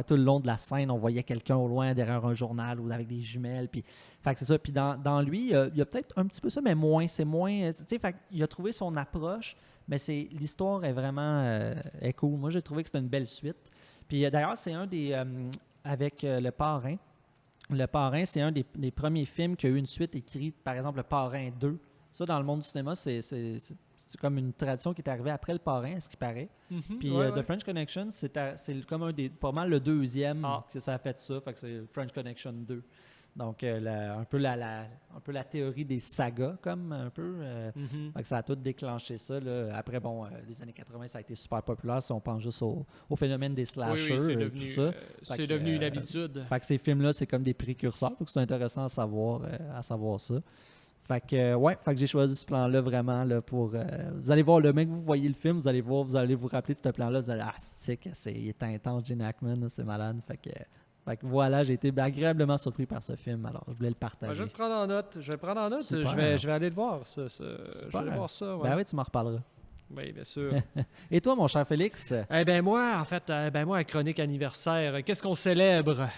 tout le long de la scène, on voyait quelqu'un au loin derrière un journal ou avec des jumelles. Puis, fait que c'est ça. Puis dans lui, il y a peut-être un petit peu ça, mais c'est moins... Tu sais, fait qu'il a trouvé son approche, mais l'histoire est vraiment est cool. Moi, j'ai trouvé que c'était une belle suite. Puis d'ailleurs, c'est un des... avec le parrain, Le Parrain, c'est un des premiers films qui a eu une suite écrite, par exemple, Le Parrain 2. Ça, dans le monde du cinéma, c'est comme une tradition qui est arrivée après Le Parrain, à ce qui paraît. Puis The French Connection, c'est comme pas mal le deuxième que ça a fait ça. Fait que c'est French Connection 2. Donc, un peu la théorie des sagas, comme un peu. Fait que ça a tout déclenché ça. Là. Après, les années 80, ça a été super populaire. Si on pense juste au phénomène des slashers et tout ça. C'est devenu une habitude. Fait que ces films-là, c'est comme des précurseurs. Donc, c'est intéressant à savoir ça. Fait que, fait que j'ai choisi ce plan-là vraiment là, pour... vous allez voir, le mec, vous voyez le film, vous allez vous rappeler de ce plan-là. Vous allez il est intense, Gene Hackman, c'est malade. Fait que voilà, j'ai été agréablement surpris par ce film. Alors, je voulais le partager. Je vais le prendre en note. Super. Je vais aller le voir. Je vais aller voir ça. Ouais. Ben oui, tu m'en reparleras. Oui, bien sûr. Et toi, mon cher Félix? Moi, à Chronique Anniversaire, qu'est-ce qu'on célèbre?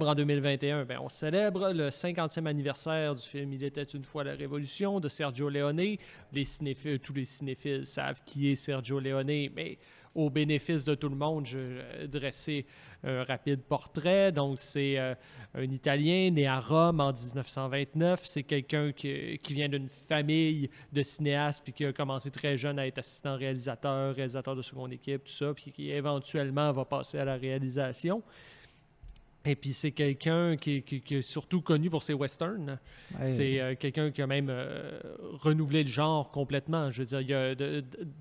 En 2021? On célèbre le 50e anniversaire du film Il était une fois la Révolution de Sergio Leone. Tous les cinéphiles savent qui est Sergio Leone, mais au bénéfice de tout le monde, je vais dresser un rapide portrait. Donc, c'est un Italien né à Rome en 1929. C'est quelqu'un qui vient d'une famille de cinéastes puis qui a commencé très jeune à être assistant réalisateur de seconde équipe, tout ça, puis qui éventuellement va passer à la réalisation. Et puis, c'est quelqu'un qui est surtout connu pour ses westerns. Ouais. C'est quelqu'un qui a même renouvelé le genre complètement. Je veux dire,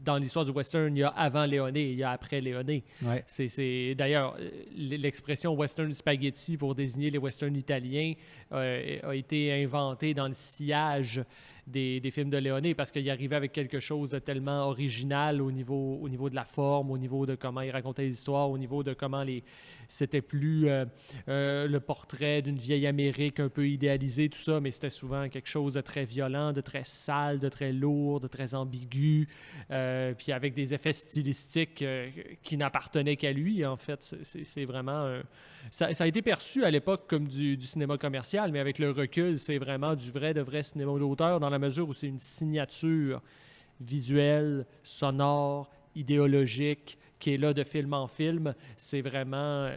dans l'histoire du western, il y a avant Leone et il y a après Leone. Ouais. C'est d'ailleurs, l'expression western spaghetti pour désigner les westerns italiens a été inventée dans le sillage des films de Leone parce qu'il arrivait avec quelque chose de tellement original au niveau de la forme, au niveau de comment il racontait les histoires, au niveau de comment c'était plus le portrait d'une vieille Amérique un peu idéalisée, tout ça, mais c'était souvent quelque chose de très violent, de très sale, de très lourd, de très ambigu, puis avec des effets stylistiques qui n'appartenaient qu'à lui, en fait. C'est vraiment... Ça a été perçu à l'époque comme du cinéma commercial, mais avec le recul, c'est vraiment du vrai cinéma d'auteur dans la mesure où c'est une signature visuelle, sonore, idéologique, qui est là de film en film. C'est vraiment...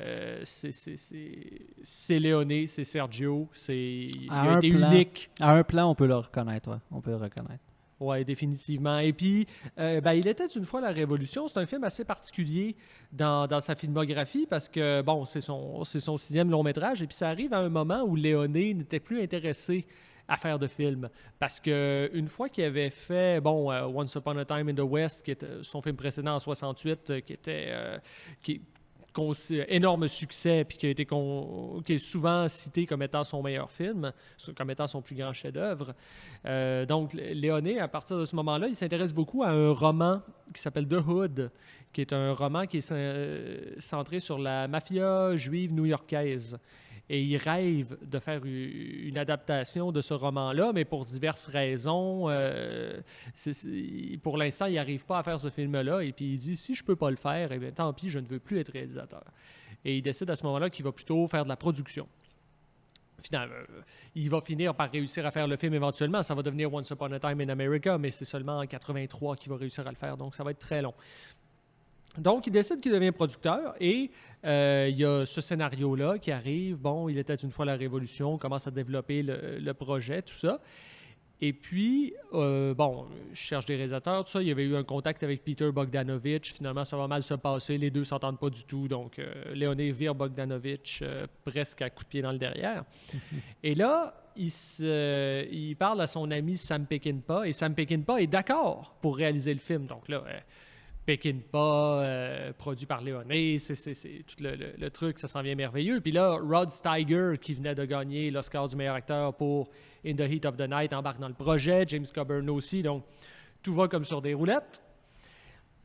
c'est Leone, c'est Sergio, il a été unique. À un plan, on peut le reconnaître, ouais. On peut le reconnaître. Oui, définitivement. Et puis, Il était une fois la Révolution. C'est un film assez particulier dans sa filmographie parce que, c'est son 6e long-métrage. Et puis, ça arrive à un moment où Leone n'était plus intéressé à faire de films. Parce qu'une fois qu'il avait fait, Once Upon a Time in the West, qui était son film précédent en 1968, qui énorme succès, puis qui est souvent cité comme étant son meilleur film, comme étant son plus grand chef-d'œuvre. Donc, Leone, à partir de ce moment-là, il s'intéresse beaucoup à un roman qui s'appelle The Hood, qui est un roman qui est centré sur la mafia juive new-yorkaise. Et il rêve de faire une adaptation de ce roman-là, mais pour diverses raisons, pour l'instant, il n'arrive pas à faire ce film-là. Et puis il dit, si je ne peux pas le faire, eh bien, tant pis, je ne veux plus être réalisateur. Et il décide à ce moment-là qu'il va plutôt faire de la production. Finalement, il va finir par réussir à faire le film éventuellement. Ça va devenir Once Upon a Time in America, mais c'est seulement en 83 qu'il va réussir à le faire, donc ça va être très long. Donc, il décide qu'il devient producteur et il y a ce scénario-là qui arrive. Il était une fois la Révolution, on commence à développer le projet, tout ça. Et puis, je cherche des réalisateurs, tout ça. Il y avait eu un contact avec Peter Bogdanovich. Finalement, ça va mal se passer. Les deux ne s'entendent pas du tout. Donc, Leone vire Bogdanovich presque à coup de pied dans le derrière. Et là, il parle à son ami Sam Peckinpah. Et Sam Peckinpah est d'accord pour réaliser le film. Donc là... Peckinpah, produit par Leone, c'est tout le truc, ça s'en vient merveilleux. Puis là, Rod Steiger, qui venait de gagner l'Oscar du meilleur acteur pour In the Heat of the Night, embarque dans le projet, James Coburn aussi, donc tout va comme sur des roulettes.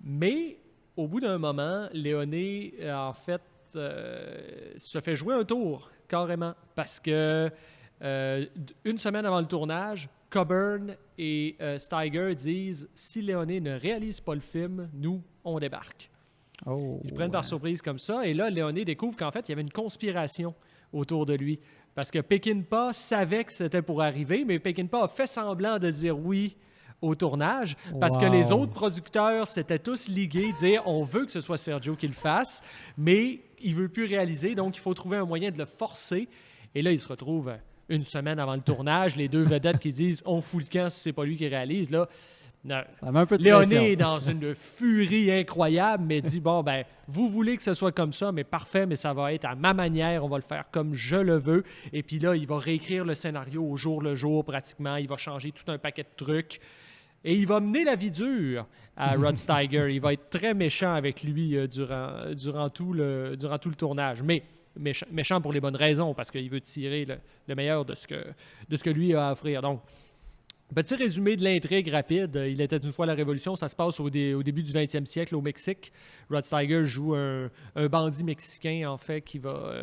Mais au bout d'un moment, Leone, en fait, se fait jouer un tour, carrément, parce que une semaine avant le tournage, Coburn et Steiger disent « Si Leone ne réalise pas le film, nous, on débarque. » Ils prennent par surprise comme ça. Et là, Leone découvre qu'en fait, il y avait une conspiration autour de lui. Parce que Peckinpah savait que c'était pour arriver, mais Peckinpah a fait semblant de dire oui au tournage parce que les autres producteurs s'étaient tous ligués, dire « On veut que ce soit Sergio qui le fasse, mais il ne veut plus réaliser, donc il faut trouver un moyen de le forcer. » Et là, il se retrouve une semaine avant le tournage, les deux vedettes qui disent « on fout le camp si c'est pas lui qui réalise ». Là, ça met un peu de Léoné pression. est dans une furie incroyable, mais dit « bon, ben, vous voulez que ce soit comme ça, mais parfait, mais ça va être à ma manière, on va le faire comme je le veux ». Et puis là, il va réécrire le scénario au jour le jour pratiquement, il va changer tout un paquet de trucs. Et il va mener la vie dure à Rod Steiger. Il va être très méchant avec lui durant tout le tournage. Mais méchant pour les bonnes raisons, parce qu'il veut tirer le meilleur de ce que lui a à offrir. Donc, petit résumé de l'intrigue rapide. Il était une fois la Révolution. Ça se passe au début du 20e siècle au Mexique. Rod Steiger joue un bandit mexicain, en fait, qui va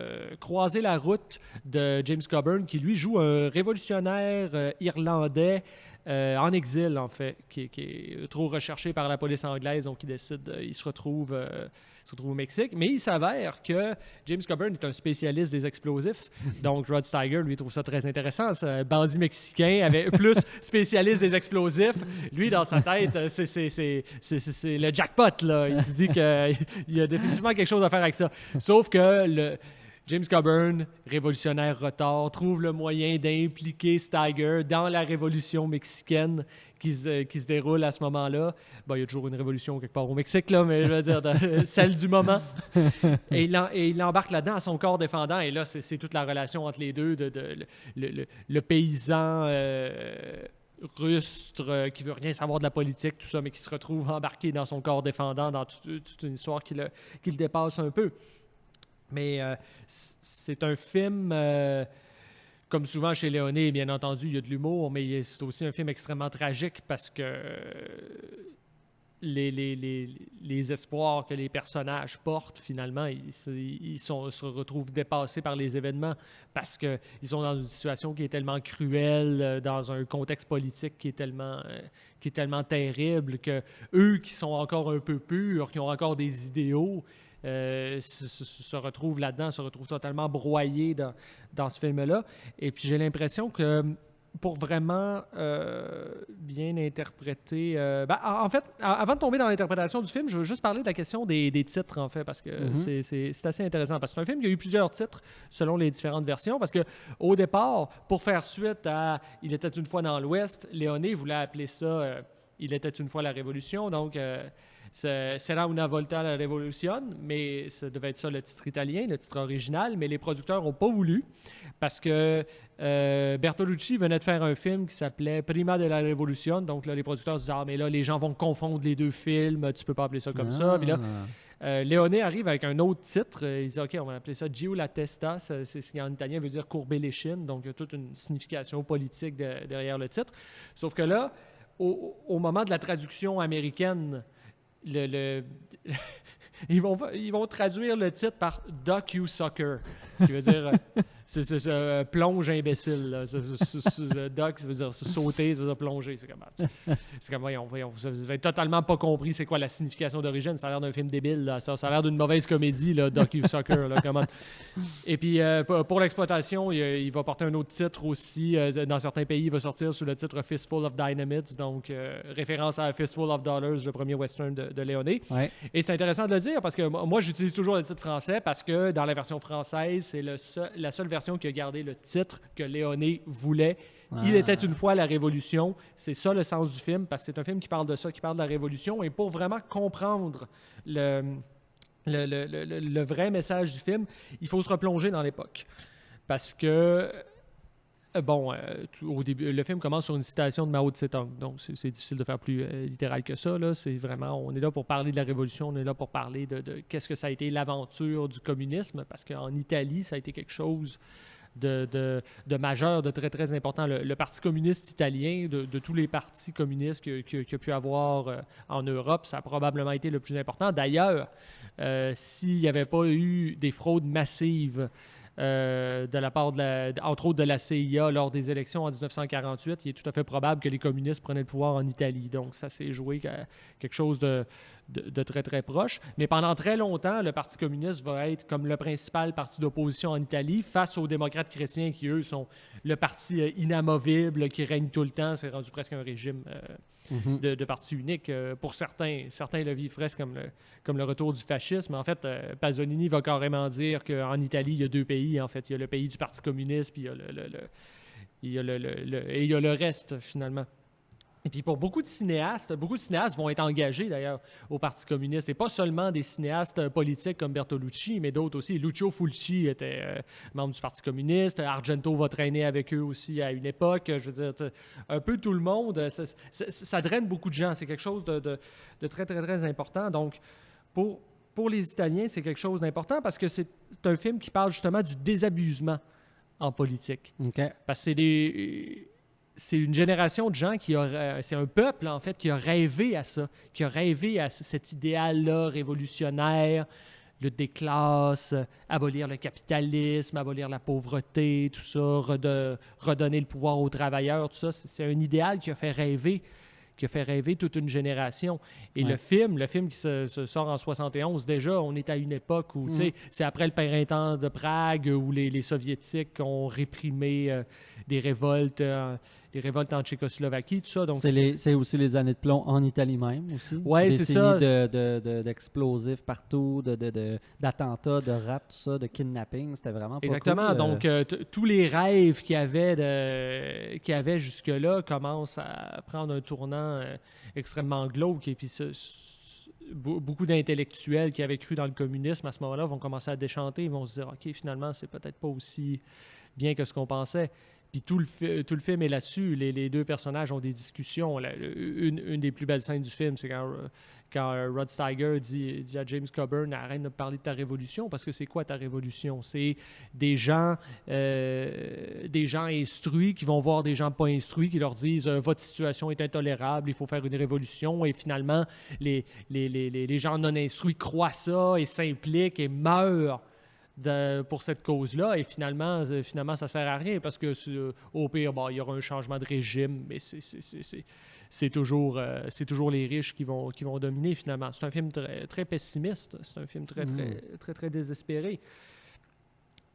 croiser la route de James Coburn, qui, lui, joue un révolutionnaire irlandais en exil, en fait, qui est trop recherché par la police anglaise. Donc, il se retrouve au Mexique. Mais il s'avère que James Coburn est un spécialiste des explosifs. Donc, Rod Steiger, lui, trouve ça très intéressant. Ce bandit mexicain avec plus spécialiste des explosifs. Lui, dans sa tête, c'est le jackpot, là. Il se dit qu'il y a définitivement quelque chose à faire avec ça. Sauf que James Coburn, révolutionnaire retard, trouve le moyen d'impliquer Steiger dans la révolution mexicaine qui se déroule à ce moment-là. Bon, il y a toujours une révolution quelque part au Mexique, là, mais je veux dire, celle du moment. Et il embarque là-dedans à son corps défendant. Et là, c'est toute la relation entre les deux, le paysan rustre qui veut rien savoir de la politique, tout ça, mais qui se retrouve embarqué dans son corps défendant dans toute une histoire qui le dépasse un peu. Mais c'est un film, comme souvent chez Léoné, bien entendu, il y a de l'humour, mais c'est aussi un film extrêmement tragique parce que les espoirs que les personnages portent, finalement, ils se retrouvent dépassés par les événements parce qu'ils sont dans une situation qui est tellement cruelle, dans un contexte politique qui est tellement terrible que eux qui sont encore un peu purs, qui ont encore des idéaux, se retrouvent là-dedans, se retrouvent totalement broyés dans ce film-là. Et puis j'ai l'impression que pour vraiment bien interpréter... en fait, avant de tomber dans l'interprétation du film, je veux juste parler de la question des titres, en fait, parce que c'est assez intéressant. Parce que c'est un film qui a eu plusieurs titres selon les différentes versions, parce qu'au départ, pour faire suite à « Il était une fois dans l'Ouest », Léoné voulait appeler ça « Il était une fois la Révolution », donc... C'era una volta alla rivoluzione, mais ça devait être ça le titre italien, le titre original, mais les producteurs n'ont pas voulu parce que Bertolucci venait de faire un film qui s'appelait Prima della Rivoluzione, donc là, les producteurs se disaient « Ah, mais là, les gens vont confondre les deux films, tu peux pas appeler ça comme ça. » Puis là, Léoné arrive avec un autre titre, il dit « OK, on va appeler ça Giù la testa », c'est ce qui en italien veut dire « courber l'échine », donc il y a toute une signification politique derrière le titre. Sauf que là, au moment de la traduction américaine, ils vont traduire le titre par « docu-sucker », ce qui veut dire plonge imbécile. Là. Doc, ça veut dire sauter, ça veut dire plonger. C'est comme voyons, vous avez totalement pas compris c'est quoi la signification d'origine. Ça a l'air d'un film débile. Là. Ça a l'air d'une mauvaise comédie, là, docu-sucker. Et puis, pour l'exploitation, il va porter un autre titre aussi. Dans certains pays, il va sortir sous le titre « Fistful of Dynamite », donc référence à « Fistful of Dollars », le premier western de Léoné. Ouais. Et c'est intéressant de le dire parce que moi, j'utilise toujours le titre français parce que dans la version française, c'est la seule version qui a gardé le titre que Léoné voulait. Il était une fois la Révolution. C'est ça le sens du film, parce que c'est un film qui parle de ça, qui parle de la Révolution. Et pour vraiment comprendre le vrai message du film, il faut se replonger dans l'époque. Parce que, au début, le film commence sur une citation de Mao Tse-tung. Donc, c'est difficile de faire plus littéral que ça. Là. C'est vraiment, on est là pour parler de la Révolution, on est là pour parler de qu'est-ce que ça a été l'aventure du communisme, parce qu'en Italie, ça a été quelque chose de majeur, de très, très important. Le Parti communiste italien, de tous les partis communistes qu'il y a pu avoir en Europe, ça a probablement été le plus important. D'ailleurs, s'il n'y avait pas eu des fraudes massives de la part, entre autres, de la CIA lors des élections en 1948, il est tout à fait probable que les communistes prenaient le pouvoir en Italie. Donc, ça s'est joué quelque chose de très, très proche. Mais pendant très longtemps, le Parti communiste va être comme le principal parti d'opposition en Italie face aux démocrates chrétiens qui, eux, sont le parti inamovible qui règne tout le temps. C'est rendu presque un régime de parti unique. Pour certains le vivent presque comme le retour du fascisme. En fait, Pasolini va carrément dire qu'en Italie, il y a deux pays. pays, en fait. Il y a le pays du Parti communiste, puis il y a le reste, finalement. Et puis pour beaucoup de cinéastes vont être engagés d'ailleurs au Parti communiste. Et pas seulement des cinéastes politiques comme Bertolucci, mais d'autres aussi. Lucio Fulci était membre du Parti communiste. Argento va traîner avec eux aussi à une époque. Je veux dire, un peu tout le monde. Ça draine beaucoup de gens. C'est quelque chose de très, très, très important. Donc, pour les Italiens, c'est quelque chose d'important parce que c'est un film qui parle justement du désabusement en politique. OK. Parce que c'est une génération de gens c'est un peuple, en fait, qui a rêvé à ça, qui a rêvé à cet idéal-là révolutionnaire, lutte des classes, abolir le capitalisme, abolir la pauvreté, tout ça, redonner le pouvoir aux travailleurs, tout ça. C'est un idéal qui a fait rêver toute une génération. Et le film qui se sort en 71, déjà, on est à une époque où, tu sais, c'est après le printemps de Prague où les Soviétiques ont réprimé des révoltes en Tchécoslovaquie, tout ça. Donc, c'est aussi les années de plomb en Italie même aussi. Oui, c'est ça. D'explosifs partout, d'attentats, de rap, tout ça, de kidnapping. C'était vraiment pas exactement. cool. Donc, tous les rêves qu'il y avait jusque-là commencent à prendre un tournant extrêmement glauque. Et puis, beaucoup d'intellectuels qui avaient cru dans le communisme à ce moment-là vont commencer à déchanter. Ils vont se dire, OK, finalement, c'est peut-être pas aussi bien que ce qu'on pensait. Puis tout le film est là-dessus. Les deux personnages ont des discussions. Une des plus belles scènes du film, c'est quand Rod Steiger dit à James Coburn, arrête de parler de ta révolution, parce que c'est quoi ta révolution? C'est des gens instruits qui vont voir des gens pas instruits, qui leur disent votre situation est intolérable, il faut faire une révolution. Et finalement, les gens non instruits croient ça et s'impliquent et meurent pour cette cause-là, et finalement, ça sert à rien parce que au pire, il y aura un changement de régime, mais c'est toujours les riches qui vont dominer finalement. C'est un film très, très pessimiste, c'est un film très, très, très, très désespéré.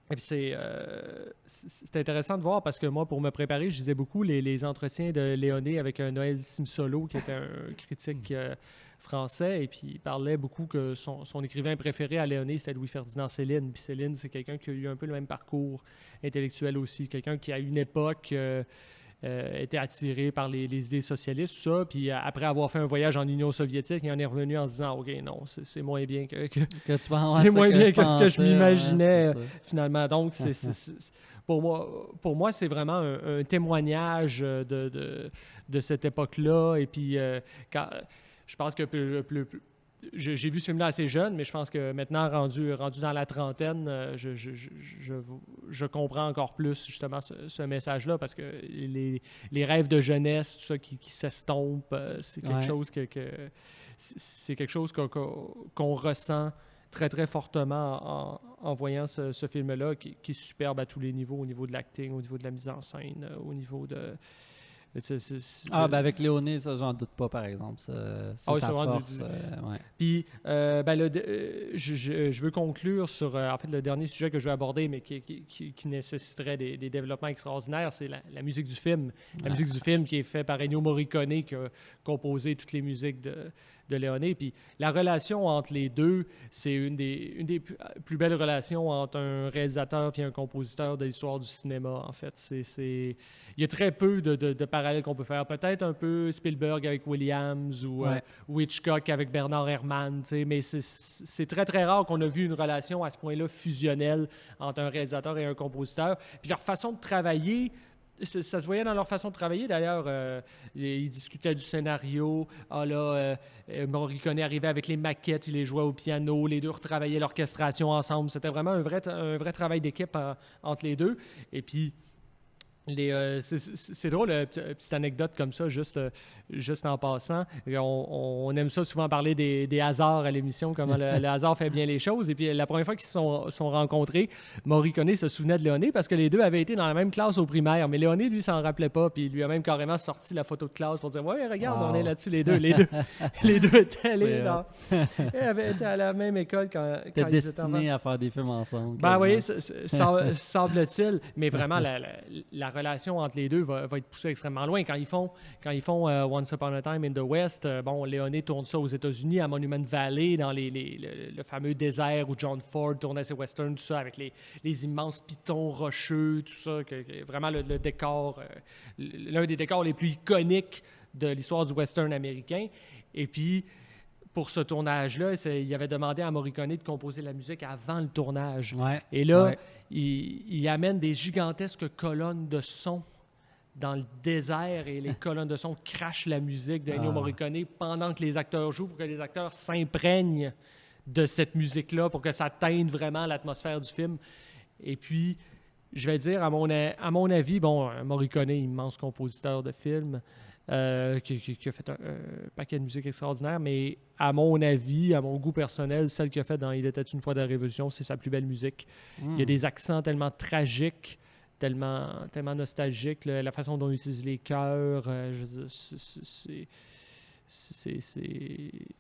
Et puis c'est intéressant de voir parce que moi, pour me préparer, je lisais beaucoup les entretiens de Léoné avec un Noël Simsolo, qui était un critique français, et puis il parlait beaucoup que son écrivain préféré à Léoné, c'était Louis-Ferdinand Céline. Puis Céline, c'est quelqu'un qui a eu un peu le même parcours intellectuel aussi, quelqu'un qui, à une époque, était attiré par les idées socialistes, tout ça, puis après avoir fait un voyage en Union soviétique, il en est revenu en se disant « OK, non, c'est moins bien que tu penses, c'est moins bien que ce que je m'imaginais, ouais, finalement. » Donc, pour moi, c'est vraiment un témoignage de cette époque-là, et puis je pense que j'ai vu ce film-là assez jeune, mais je pense que maintenant, rendu dans la trentaine, je comprends encore plus justement ce message-là, parce que les rêves de jeunesse, tout ça qui s'estompent, c'est quelque chose c'est quelque chose qu'on ressent très, très fortement en voyant ce film-là, qui est superbe à tous les niveaux, au niveau de l'acting, au niveau de la mise en scène, au niveau de... avec Léoné, ça, j'en doute pas, par exemple. C'est sa force. Ouais. Puis, je veux conclure sur, en fait, le dernier sujet que je veux aborder, mais qui nécessiterait des développements extraordinaires, c'est la musique du film. La musique du film qui est faite par Ennio Morricone, qui a composé toutes les musiques de Léoné. Puis la relation entre les deux, c'est une des plus belles relations entre un réalisateur et un compositeur de l'histoire du cinéma, en fait. Il y a très peu de parallèles qu'on peut faire. Peut-être un peu Spielberg avec Williams ou Hitchcock avec Bernard Herrmann, mais c'est très, très rare qu'on a vu une relation à ce point-là fusionnelle entre un réalisateur et un compositeur. Puis leur façon de travailler... Ça se voyait dans leur façon de travailler. D'ailleurs, ils discutaient du scénario. Morricone arrivait avec les maquettes, il les jouait au piano. Les deux retravaillaient l'orchestration ensemble. C'était vraiment un vrai travail d'équipe entre les deux. Et puis, c'est drôle, petite anecdote comme ça, juste en passant. On aime ça souvent parler des hasards à l'émission, comment le hasard fait bien les choses. Et puis la première fois qu'ils se sont rencontrés, Morricone se souvenait de Léoné parce que les deux avaient été dans la même classe au primaire. Mais Léoné, lui, s'en rappelait pas. Puis il lui a même carrément sorti la photo de classe pour dire « Ouais, regarde, on est là-dessus, les deux. » Les deux étaient allés étaient à la même école quand ils étaient destinés à faire des films ensemble. Ben oui, semble-t-il. Mais vraiment, la relation entre les deux va être poussée extrêmement loin. Quand ils font Once Upon a Time in the West, Leone tourne ça aux États-Unis, à Monument Valley, dans le fameux désert où John Ford tournait ses westerns, tout ça, avec les immenses pitons rocheux, tout ça, vraiment le décor, l'un des décors les plus iconiques de l'histoire du western américain. Et puis, pour ce tournage-là, il avait demandé à Morricone de composer la musique avant le tournage. Ouais. Et là, il amène des gigantesques colonnes de son dans le désert et les colonnes de son crachent la musique d'Ennio Morricone pendant que les acteurs jouent pour que les acteurs s'imprègnent de cette musique-là pour que ça teigne vraiment l'atmosphère du film. Et puis, je vais dire, à mon avis, Morricone, immense compositeur de films, qui a fait un paquet de musique extraordinaire, mais à mon avis, à mon goût personnel, celle qu'il a fait dans Il était une fois de la Révolution, c'est sa plus belle musique. Il y a des accents tellement tragiques, tellement nostalgiques, la façon dont il utilise les chœurs, il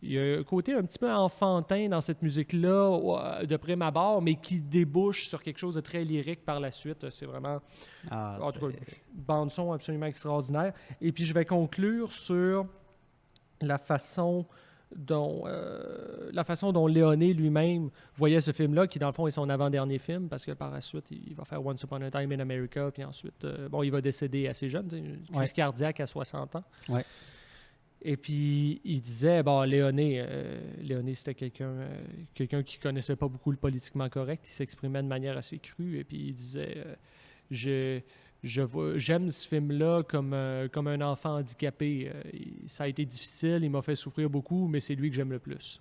y a un côté un petit peu enfantin dans cette musique-là, de prime abord, mais qui débouche sur quelque chose de très lyrique par la suite. C'est vraiment, en tout cas, une bande-son absolument extraordinaire. Et puis, je vais conclure sur la façon dont Leone lui-même voyait ce film-là, qui, dans le fond, est son avant-dernier film, parce que par la suite, il va faire Once Upon a Time in America, puis ensuite, il va décéder assez jeune, une crise cardiaque à 60 ans. Ouais. Et puis, il disait, Leone, c'était quelqu'un qui connaissait pas beaucoup le politiquement correct. Il s'exprimait de manière assez crue. Et puis, il disait, j'aime ce film-là comme un enfant handicapé. Ça a été difficile, il m'a fait souffrir beaucoup, mais c'est lui que j'aime le plus.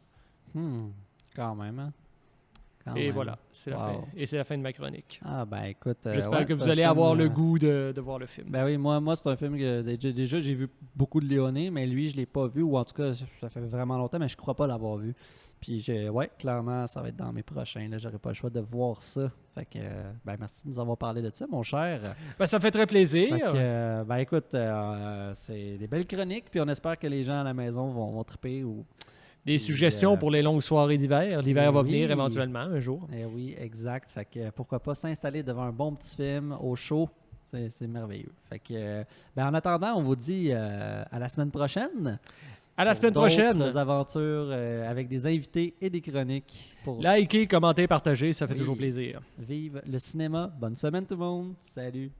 Quand même, hein? Voilà, c'est la fin. Et c'est la fin de ma chronique. Écoute... J'espère que vous allez avoir le goût de voir le film. Ben oui, moi c'est un film que déjà j'ai vu beaucoup de Leone, mais lui, je l'ai pas vu, ou en tout cas, ça fait vraiment longtemps, mais je crois pas l'avoir vu. Puis, clairement, ça va être dans mes prochains. Là, j'aurais pas le choix de voir ça. Fait que, merci de nous avoir parlé de ça, mon cher. Ça fait très plaisir. Fait que, écoute, c'est des belles chroniques, puis on espère que les gens à la maison vont triper ou... Des suggestions pour les longues soirées d'hiver. L'hiver va venir éventuellement un jour. Oui, exact. Fait que pourquoi pas s'installer devant un bon petit film au chaud. C'est merveilleux. Fait que, en attendant, on vous dit à la semaine prochaine. À la semaine prochaine. D'autres aventures avec des invités et des chroniques. Likez, commentez, partagez, ça fait toujours plaisir. Vive le cinéma. Bonne semaine tout le monde. Salut.